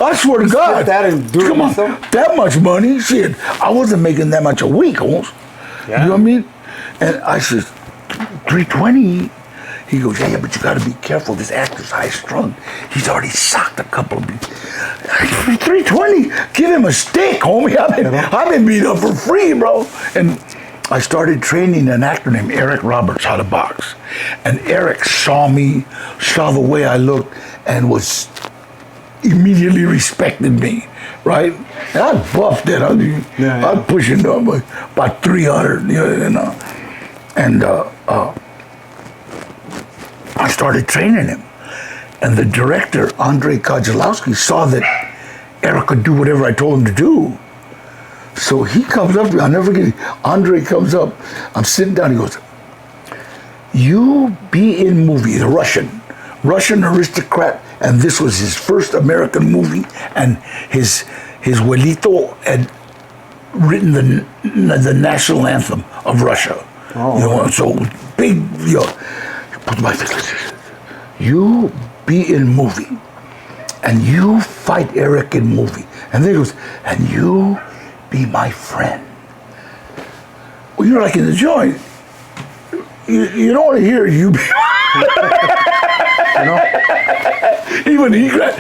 I swear to God. That and do Come on, that much money? Shit, I wasn't making that much a week, almost. Yeah. You know what I mean? And I said, $320. He goes, yeah, but you got to be careful. This actor's high strung. He's already socked a couple of people. $320. Give him a stick, homie. I've been beat up for free, bro. And I started training an actor named Eric Roberts how to box. And Eric saw me, saw the way I looked, and was immediately respected me, right? And I buffed it. I was pushing up about 300, you know. And I started training him. And the director, Andrei Kozlowski, saw that Eric could do whatever I told him to do. So he comes up to me, I'll never forget it. Andre comes up, I'm sitting down, he goes, "You be in movie," the Russian aristocrat, and this was his first American movie, and his Huelito had written the national anthem of Russia. Oh. You know, so big, you know, he put my face like this. "You be in movie, and you fight Eric in movie." And then he goes, "And you be my friend." Well, you're like in the joint. You don't want to hear you be. You know? Even he cried.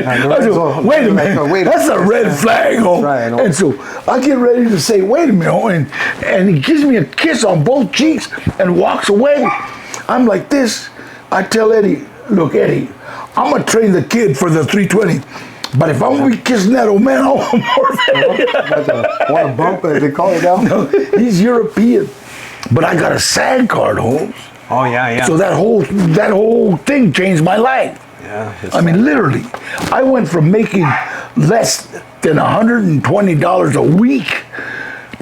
I said, wait a minute, that's a red flag. Oh. Right, and so I get ready to say, wait a minute, and he gives me a kiss on both cheeks and walks away. I'm like this. I tell Eddie, "Look, Eddie, I'm gonna train the kid for the 320. But if I'm gonna be kissing that old man, I want more than Want a bump, as they call it now? No, he's European. But I got a SAG card, Holmes. Oh, yeah. So that whole thing changed my life. Yeah. I mean, literally, I went from making less than $120 a week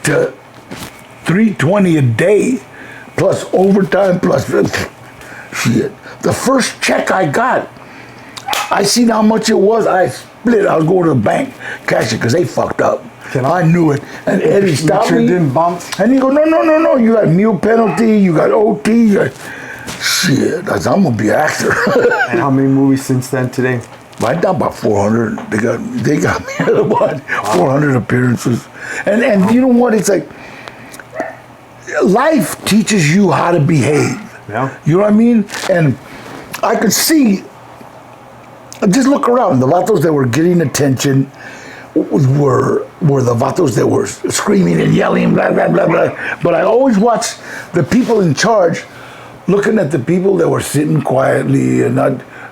to $320 a day, plus overtime, plus shit. The first check I got, I seen how much it was. I split. I was going to the bank, cash it, because they fucked up. I knew it. And Eddie stopped me. Didn't bump. And he go, no. You got meal penalty. You got OT. You got... Shit, I said, I'm gonna be an actor. And how many movies since then today? I done about 400. They got me at about 400 appearances. And you know what? It's like life teaches you how to behave. Yeah. You know what I mean? And I could see. Just look around. The vatos that were getting attention were the vatos that were screaming and yelling, blah, blah, blah, blah. But I always watched the people in charge looking at the people that were sitting quietly and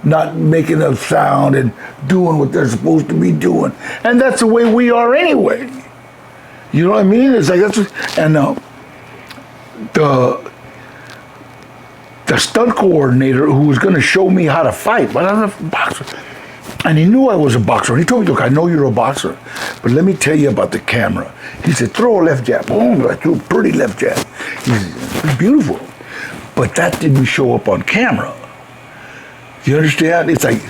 not making a sound and doing what they're supposed to be doing. And that's the way we are anyway. You know what I mean? It's like that's what, and the stunt coordinator who was going to show me how to fight, but I'm a boxer. And he knew I was a boxer. And he told me, "Look, I know you're a boxer, but let me tell you about the camera." He said, "Throw a left jab." Boom, I threw a pretty left jab. He said, "It's beautiful." But that didn't show up on camera. You understand? It's like,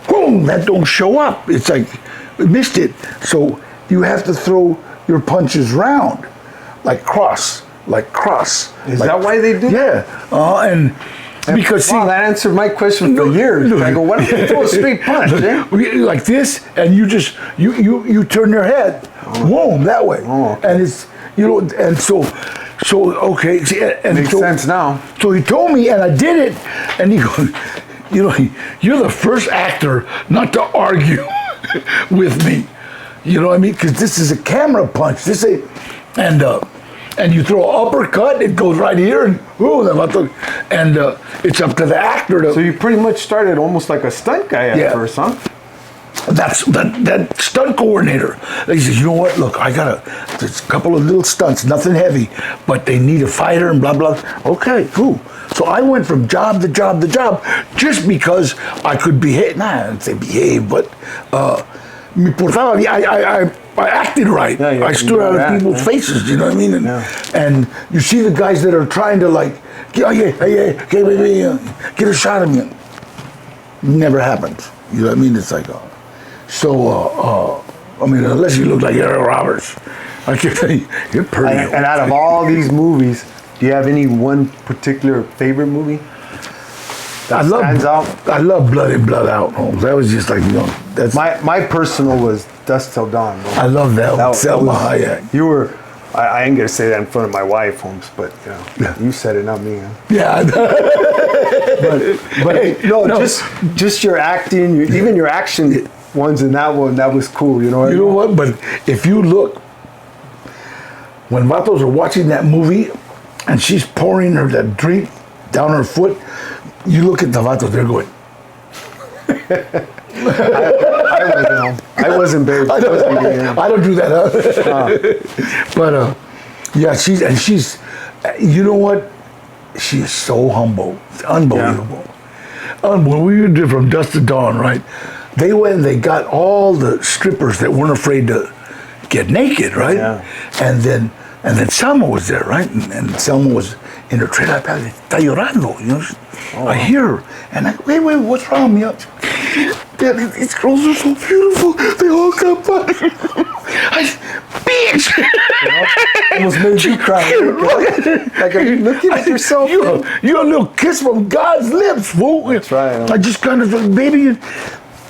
boom, that don't show up. It's like, we missed it. So you have to throw your punches round, like cross. Is that why they do that? Yeah. And because wow, that answered my question for years. I go, why don't you throw a straight punch? Like this, and you just you turn your head, boom, that way. Oh, okay. And it's and so okay, see, and makes sense now. So he told me, and I did it, and he goes, "You're the first actor not to argue with me." You know what I mean? Because this is a camera punch. This ain't, and you throw an uppercut, it goes right here, and it's up to the actor to. So you pretty much started almost like a stunt guy at first, huh? That's that stunt coordinator. He says, "You know what? Look, there's a couple of little stunts, nothing heavy, but they need a fighter and blah blah." Okay, cool. So I went from job to job to job just because I could behave. Nah, I didn't say behave, but me portaba. I acted right. Yeah, I stood out of people's faces. You know what I mean? And you see the guys that are trying to like, get a shot of me. Never happens. You know what I mean? It's like, I mean, unless you look like Eric Roberts, I can tell you, you're pretty. And out of all these movies, do you have any one particular favorite movie? I love Blood In, Blood Out, Holmes. That was just like, that's my personal was Dusk Till Dawn. Bro. I love that. Selma Hayek. You were. I ain't gonna say that in front of my wife, Holmes, but you said it, not me. Huh? Yeah. but hey, no, just your acting, even your action ones in that one, that was cool. You know what? But if you look, when vatos are watching that movie and she's pouring her that drink down her foot, you look at the vatos, they're going. I wasn't, babe. I don't do that. But yeah, she's, you know what? She is so humble. It's unbelievable. When we did From Dusk to Dawn, right? They went and they got all the strippers that weren't afraid to get naked, right? Yeah. And then Selma was there, right? And Selma was in her trailer. Está llorando, you know? I hear her, and I wait, what's wrong, Mia? These girls are so beautiful. They all got body. Bitch! Almost made you cry. Like, are you looking at yourself? You're a little kiss from God's lips, fool. That's right. I just kind of, baby,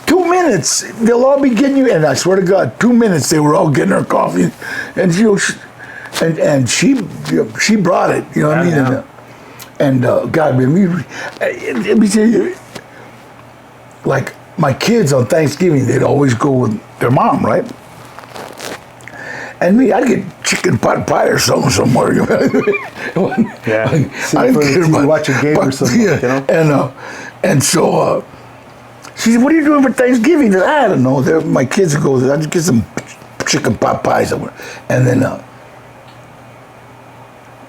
2 minutes, they'll all be getting you, and I swear to God, 2 minutes, they were all getting her coffee, and she brought it, you know what I mean? Yeah. And God, man, let me tell you, like my kids on Thanksgiving, they'd always go with their mom, right? And me, I'd get chicken pot pie or something somewhere. You know? Yeah. I didn't care about watch a game or something. Yeah. You know? And so she said, "What are you doing for Thanksgiving?" I said, "I don't know. My kids go. I just get some chicken pot pie somewhere." And then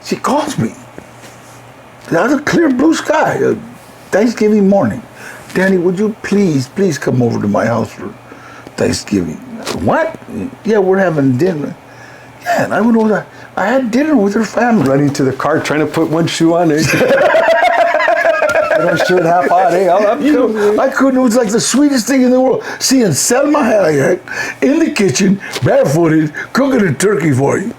she calls me. That was a clear blue sky, Thanksgiving morning. "Danny, would you please come over to my house for Thanksgiving?" "What?" "Yeah, we're having dinner." Yeah, and I went over there. I had dinner with her family. Running to the car, trying to put one shoe on it. One shirt half on. Hey, I couldn't. It was like the sweetest thing in the world. Seeing Selma Hayek in the kitchen, barefooted, cooking a turkey for you.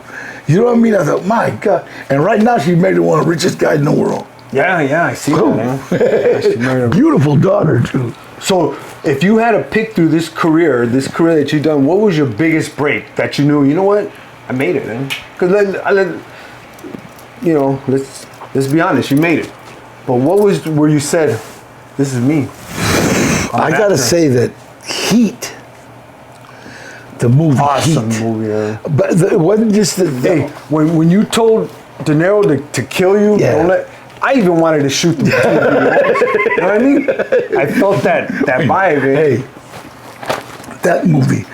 You know what I mean? I thought, my God. And right now, she made her one of the richest guys in the world. Yeah, I see that, man. She married a Beautiful daughter, too. So, if you had to pick through this career that you've done, what was your biggest break that you knew? You know what? I made it, man. Because let's be honest, you made it. But what was where you said, "This is me"? I gotta say that Heat, the movie Awesome Heat, movie. Yeah. but it wasn't just the. Hey, when you told De Niro to kill you, Yeah. I even wanted to shoot the TV. You know what I mean? I felt that vibe. Man. Hey, that movie.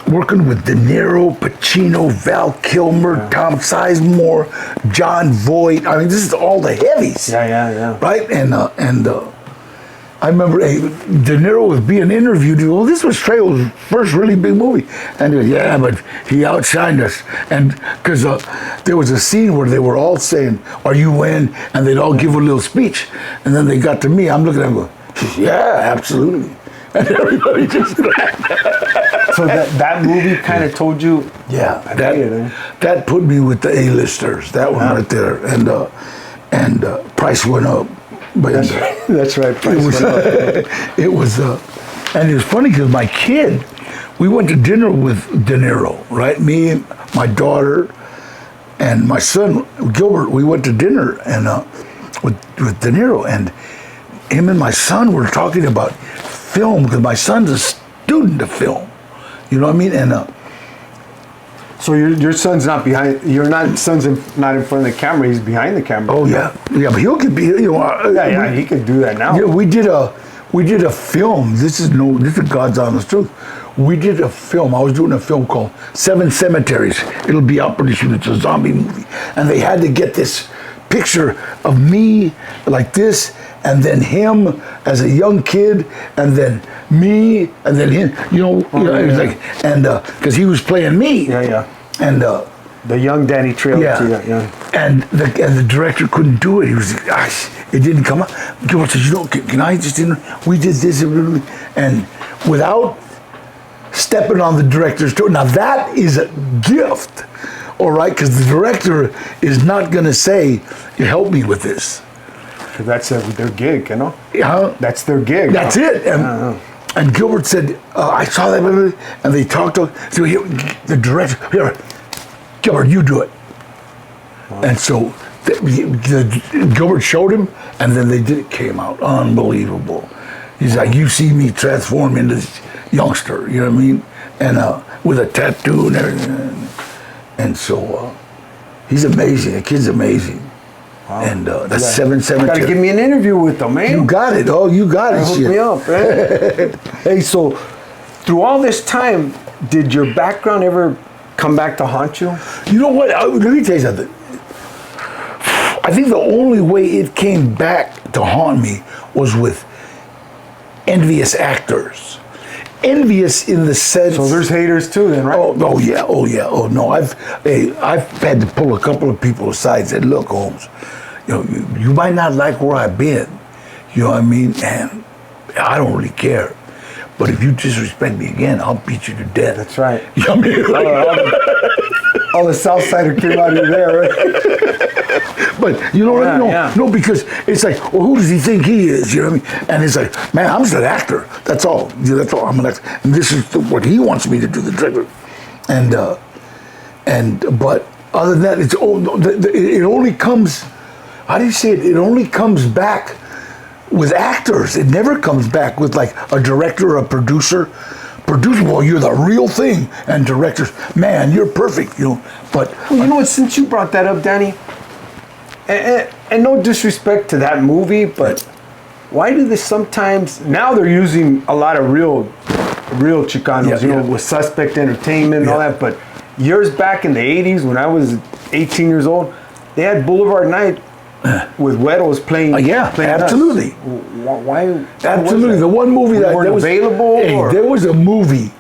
Working with De Niro, Pacino, Val Kilmer, Tom Sizemore, John Voight. I mean, this is all the heavies. Yeah. Right? And I remember De Niro was being interviewed. He goes, "Well, this was Trejo's first really big movie." And he goes, "Yeah, but he outshined us." And because there was a scene where they were all saying, "Are you in?" And they'd all give a little speech. And then they got to me. I'm looking at him going, "Yeah, absolutely." And everybody just So that movie kind of told you, yeah, I made it, that put me with the A-listers. That one right there, and price went up. But That's right. Price went up. it was, and it was funny because my kid, we went to dinner with De Niro, right? Me, my daughter, and my son Gilbert. We went to dinner and with De Niro, and him and my son were talking about film because my son's a student of film. You know what I mean? And so your son's not behind. Not in front of the camera. He's behind the camera. oh yeah, but he'll could be. You know, Yeah, he could do that now. Yeah, we did a film. This is God's honest truth. We did a film. I was doing a film called Seven Cemeteries. It'll be out pretty soon. It's a zombie movie, and they had to get this picture of me like this, and then him as a young kid, and then me, and then him. It was like, and because he was playing me. Yeah. And the young Danny Trejo. yeah. And the director couldn't do it. He was like, gosh, it didn't come out. Gilbert said, can I just, we did this, and without stepping on the director's toe. Now that is a gift, all right, because the director is not going to say, help me with this. That's their gig, you know? Yeah. That's their gig. That's it. And Gilbert said, I saw that movie, and they talked to him. So the director, here, Gilbert, you do it. And so Gilbert showed him, and then they did. It came out unbelievable. He's like, you see me transform into this youngster, you know what I mean? And with a tattoo and everything. And so he's amazing. The kid's amazing. Wow. And that's 7 Cemetery. Gotta give me an interview with them, man. You got it. Oh, you got it. Hook me up, man. Hey, so through all this time, did your background ever come back to haunt you? You know what? Let me tell you something. I think the only way it came back to haunt me was with envious actors. Envious in the sense. So there's haters too, then, right? Oh yeah. Oh no. I've had to pull a couple of people aside and said, look, Holmes, you might not like where I've been. You know what I mean? And I don't really care. But if you disrespect me again, I'll beat you to death. That's right. You know what I mean? All the Southsider came out of there, right? But you know what I mean? No, because it's like, well, who does he think he is? You know what I mean? And it's like, man, I'm just an actor. That's all. That's all. I'm an actor. And this is what he wants me to do, the director. But other than that, it only comes, how do you say it? It only comes back with actors. It never comes back with like a director or a producer. Well, you're the real thing. And directors, man, you're perfect, But well, you know what? Since you brought that up, Danny, and no disrespect to that movie, but why do they sometimes now they're using a lot of real Chicanos, with Suspect Entertainment and all that. But years back in the '80s, when I was 18 years old, they had Boulevard Night with Weddles playing. Playing absolutely. Why? Absolutely. The one movie that was available. Hey, there was a movie.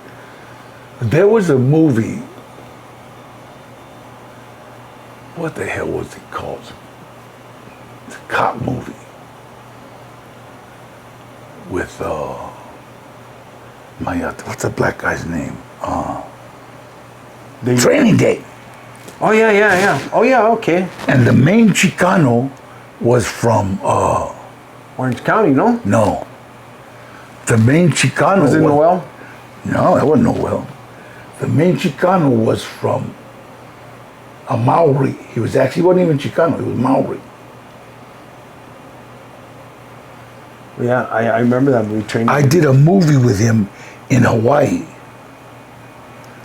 What the hell was it called? It's a cop movie with what's the black guy's name? Training Day. Oh yeah. Oh yeah, okay. And the main Chicano was from Orange County, no? No. The main Chicano was it Noel? No, that wasn't Noel. The main Chicano was from a Maori. He wasn't even Chicano, he was Maori. Yeah, I remember that movie, Training. I did a movie with him in Hawaii.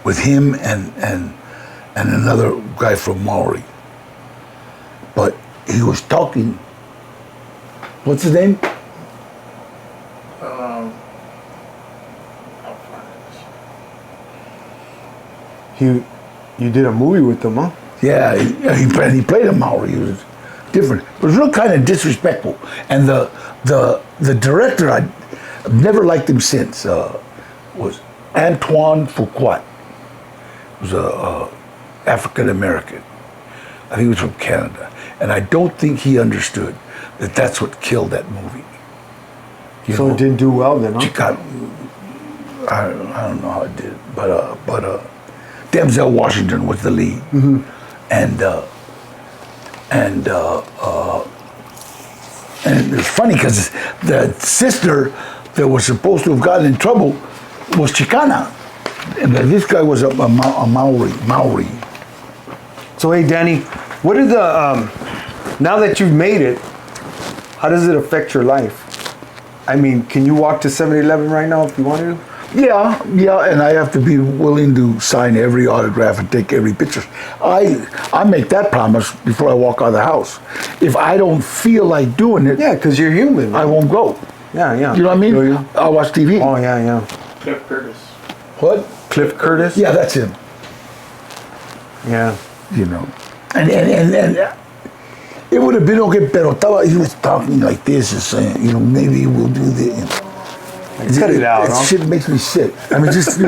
With him and another guy from Maori. But he was talking. What's his name? You did a movie with them, huh? Yeah, he played a Maori. He was different. It was real kind of disrespectful. And the director, I've never liked him since, was Antoine Fuqua. He was a African American. I think he was from Canada. And I don't think he understood that that's what killed that movie. So it didn't do well then, huh? I don't know how it did, but Denzel Washington was the lead, and it's funny because the sister that was supposed to have gotten in trouble was Chicana, and this guy was a Maori. So hey, Danny, what are the now that you've made it, how does it affect your life? I mean, can you walk to 7-Eleven right now if you wanted to? Yeah, and I have to be willing to sign every autograph and take every picture. I make that promise before I walk out of the house. If I don't feel like doing it, yeah, because you're human, I won't go. Yeah. You know what I mean? I'll watch TV. Oh yeah. Cliff Curtis. What? Cliff Curtis? Yeah, that's him. Yeah. And it would have been okay, pero he was talking like this and saying, maybe we'll do this. Cut it out, huh? Shit makes me sick. I mean, just,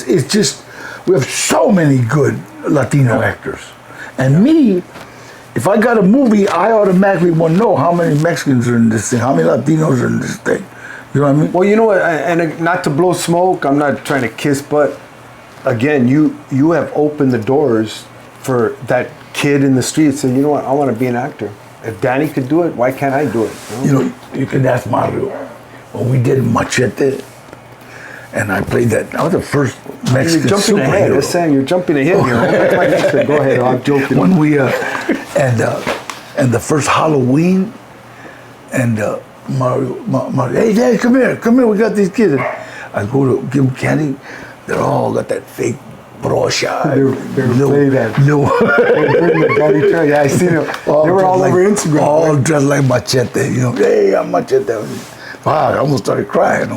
it's just, we have so many good Latino actors. And me, if I got a movie, I automatically want to know how many Mexicans are in this thing, how many Latinos are in this thing. You know what I mean? Well, you know what, and not to blow smoke, I'm not trying to kiss butt. Again, you have opened the doors for that kid in the street saying, you know what, I want to be an actor. If Danny could do it, why can't I do it? You can ask Mario. When we did Machete, and I played that, I was the first Mexican You're jumping ahead. That's saying you're jumping ahead here. Go ahead, I'm joking. When we, and the first Halloween, and Mario, hey, Daddy, come here, we got these kids. I go to give them candy. They're all got that fake brocha. They're playing that. Danny Trejo. Yeah, I seen them. They were all over Instagram. All right? dressed like Machete. Hey, I'm Machete. Wow, I almost started crying.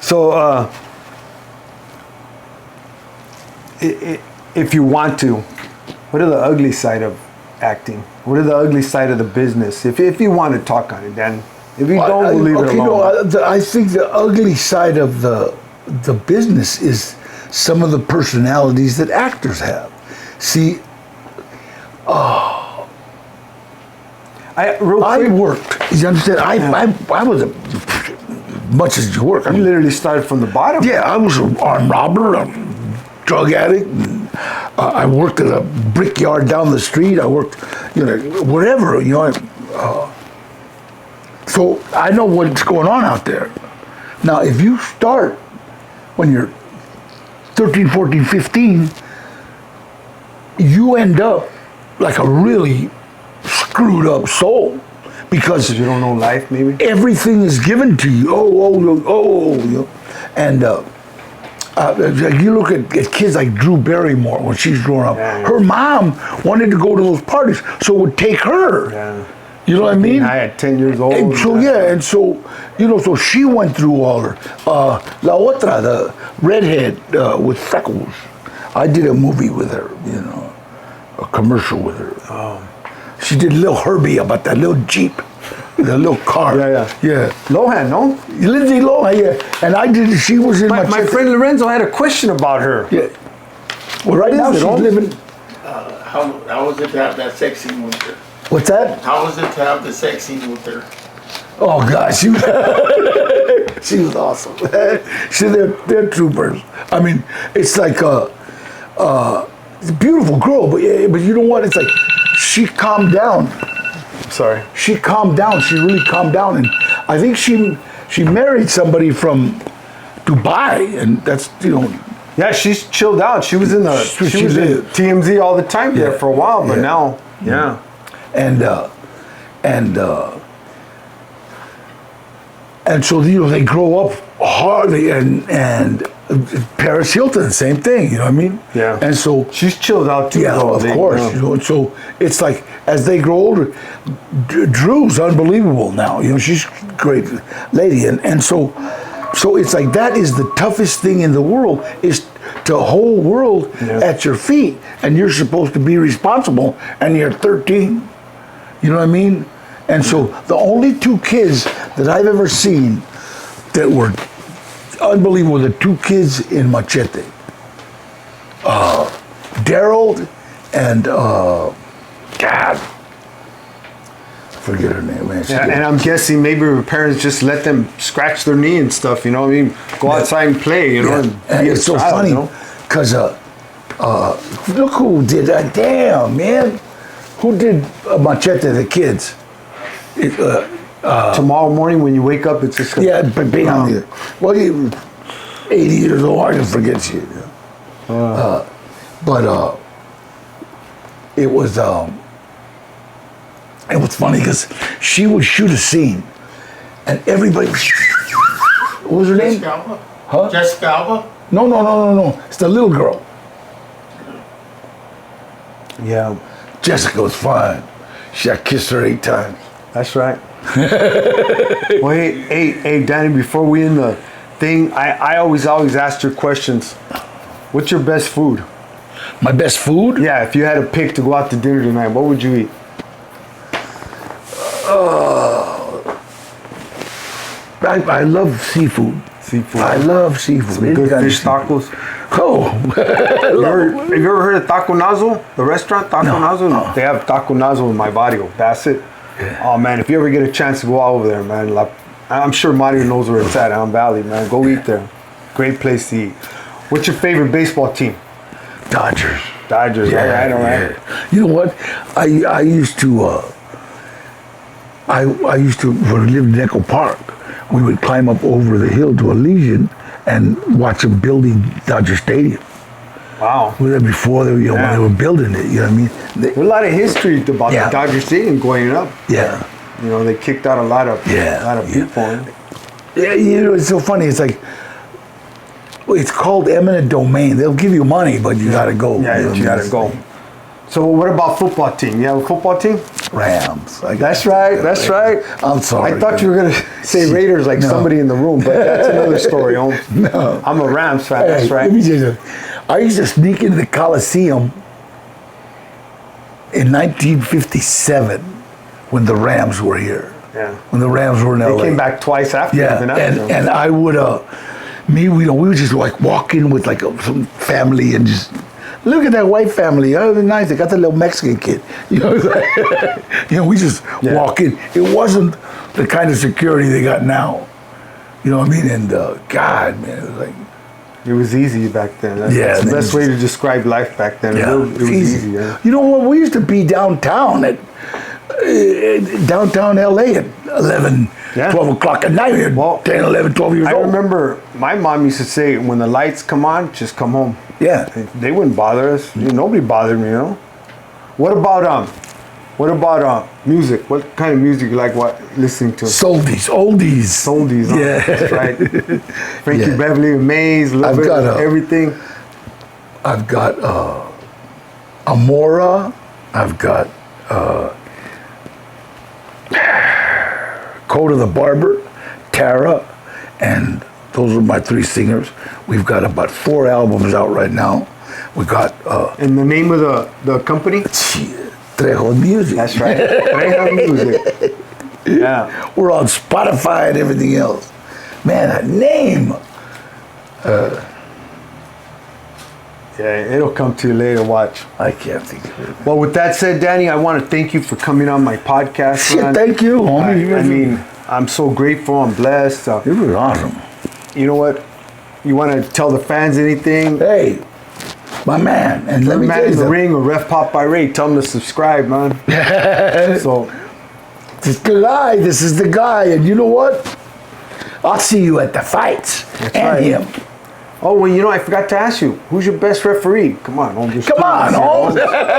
So, if you want to, what are the ugly side of acting? What are the ugly side of the business? If you want to talk on it, Dan. If you don't, we'll leave it alone. I think the ugly side of the business is some of the personalities that actors have. See, I worked. You understand? I was much as you work. You literally started from the bottom. Yeah, I was an armed robber, a drug addict. And, I worked at a brickyard down the street. I worked, wherever. So I know what's going on out there. Now, if you start when you're 13, 14, 15, you end up like a really screwed up soul because you don't know life, maybe. Everything is given to you. And you look at kids like Drew Barrymore when she's growing up. Yeah. Her mom wanted to go to those parties, so it would take her. Yeah. You know what I mean? I at 10 years old. And so so she went through all her. La Otra, the redhead with freckles. I did a movie with her, a commercial with her. She did Little Herbie about that little Jeep, the little car. Yeah. Lohan, no? Lindsay Lohan, yeah. And she was in my friend Lorenzo had a question about her. Yeah. Well, right now she's living. How was it to have that sex scene with her? What's that? How was it to have the sex scene with her? Oh gosh, she was awesome. They're troopers. I mean, it's like it's a beautiful girl, but you know what? It's like she calmed down. Sorry. She calmed down. She really calmed down, and I think she married somebody from Dubai, and that's Yeah, she's chilled out. She was in she was in TMZ all the time there for a while, but now, yeah. And so they grow up hard, and Paris Hilton, same thing. You know what I mean? Yeah. And so she's chilled out too. Yeah, though. of course. And so it's like as they grow older, Drew's unbelievable now. She's a great lady, and so it's like that is the toughest thing in the world is the whole world at your feet, and you're supposed to be responsible, and you're 13. You know what I mean? And so the only two kids that I've ever seen that were unbelievable, the two kids in Machete, Daryl and God, forget her name, man. And I'm guessing maybe her parents just let them scratch their knee and stuff. You know what I mean? Go outside and play. And it's so funny because look who did that. Damn, man. Who did Machete, the kids? Tomorrow morning when you wake up, it's just... but being on the... Well, you 80 years old, I can forget shit. But it was funny because she would shoot a scene and everybody... What was her name? Jessica Alba? Huh? Jessica Alba? No. It's the little girl. Yeah. Jessica was fine. I kissed her 8 times. That's right. Well, hey, Danny, before we end the thing, I always ask your questions. What's your best food? My best food? Yeah, if you had to pick to go out to dinner tonight, what would you eat? I love seafood. Seafood. I love seafood. Some good fish tacos. Oh. Have you ever heard of Taco Nazo? The restaurant, Taco Nazo? No. They have Taco Nazo in my barrio. That's it. Yeah. Oh, man, if you ever get a chance to go out over there, man, I'm sure Mario knows where it's at, Elm Valley, man. Go eat there. Great place to eat. What's your favorite baseball team? Dodgers. Yeah, all right. You know what? I used to I used to when we lived in Echo Park. We would climb up over the hill to Elysian and watch them building Dodger Stadium. Wow. We were there before when they were building it. You know what I mean? There's a lot of history about the Dodger Stadium going up. Yeah. They kicked out a lot of people. Yeah, it's so funny. It's like, it's called eminent domain. They'll give you money, but you gotta go. Yeah, you gotta go. So what about football team? You have a football team? Rams. That's right. That's right. I'm sorry. I thought you were gonna say Raiders like somebody in the room, but that's another story. No. I'm a Rams fan. That's right. Let me tell you something. I used to sneak into the Coliseum in 1957 when the Rams were here. Yeah. When the Rams were in LA. They came back twice after. Yeah, even and I would, we would just like walk in with like some family and just, look at that white family. Oh, they're nice. They got the little Mexican kid. You know, we just walk in. It wasn't the kind of security they got now. You know what I mean? And God, man, it was like, it was easy back then. That's the best way to describe life back then. Yeah, It was easy. Yeah. You know what? We used to be downtown at downtown LA at 11, 12 o'clock at night. Well, 10, 11, 12 years old. I remember my mom used to say, when the lights come on, just come home. Yeah. They wouldn't bother us. Nobody bothered me, you know. What about music? What kind of music you like listening to? Oldies. Oldies, huh? Yeah. That's right. Frankie Beverly, Maze, everything. I've got Amora. I've got Coda the Barber, Tara, and those are my three singers. We've got about 4 albums out right now. We got and the name of the company? Trejo Music. That's right. Trejo Music. Yeah. We're on Spotify and everything else. Man, that name. Yeah, it'll come to you later. Watch. I can't think of it. Well, with that said, Danny, I want to thank you for coming on my podcast. Shit, thank you, homie. I mean, I'm so grateful. I'm blessed. It was awesome. You know what? You want to tell the fans anything? Hey, my man, and let me tell you in the something. ring or Ref Pop by Ray. Tell them to subscribe, man. So, this is the guy. This is the guy, and you know what? I'll see you at the fights. That's and right. him. Oh, well, I forgot to ask you. Who's your best referee? Come on, don't just Come on,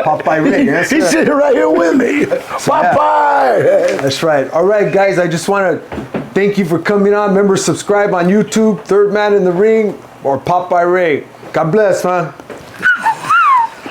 Pop by Ray. He's sitting right here with me. Popeye. That's right. All right, guys, I just want to thank you for coming on. Remember, subscribe on YouTube, Third Man in the Ring, or Pop by Ray. God bless, man.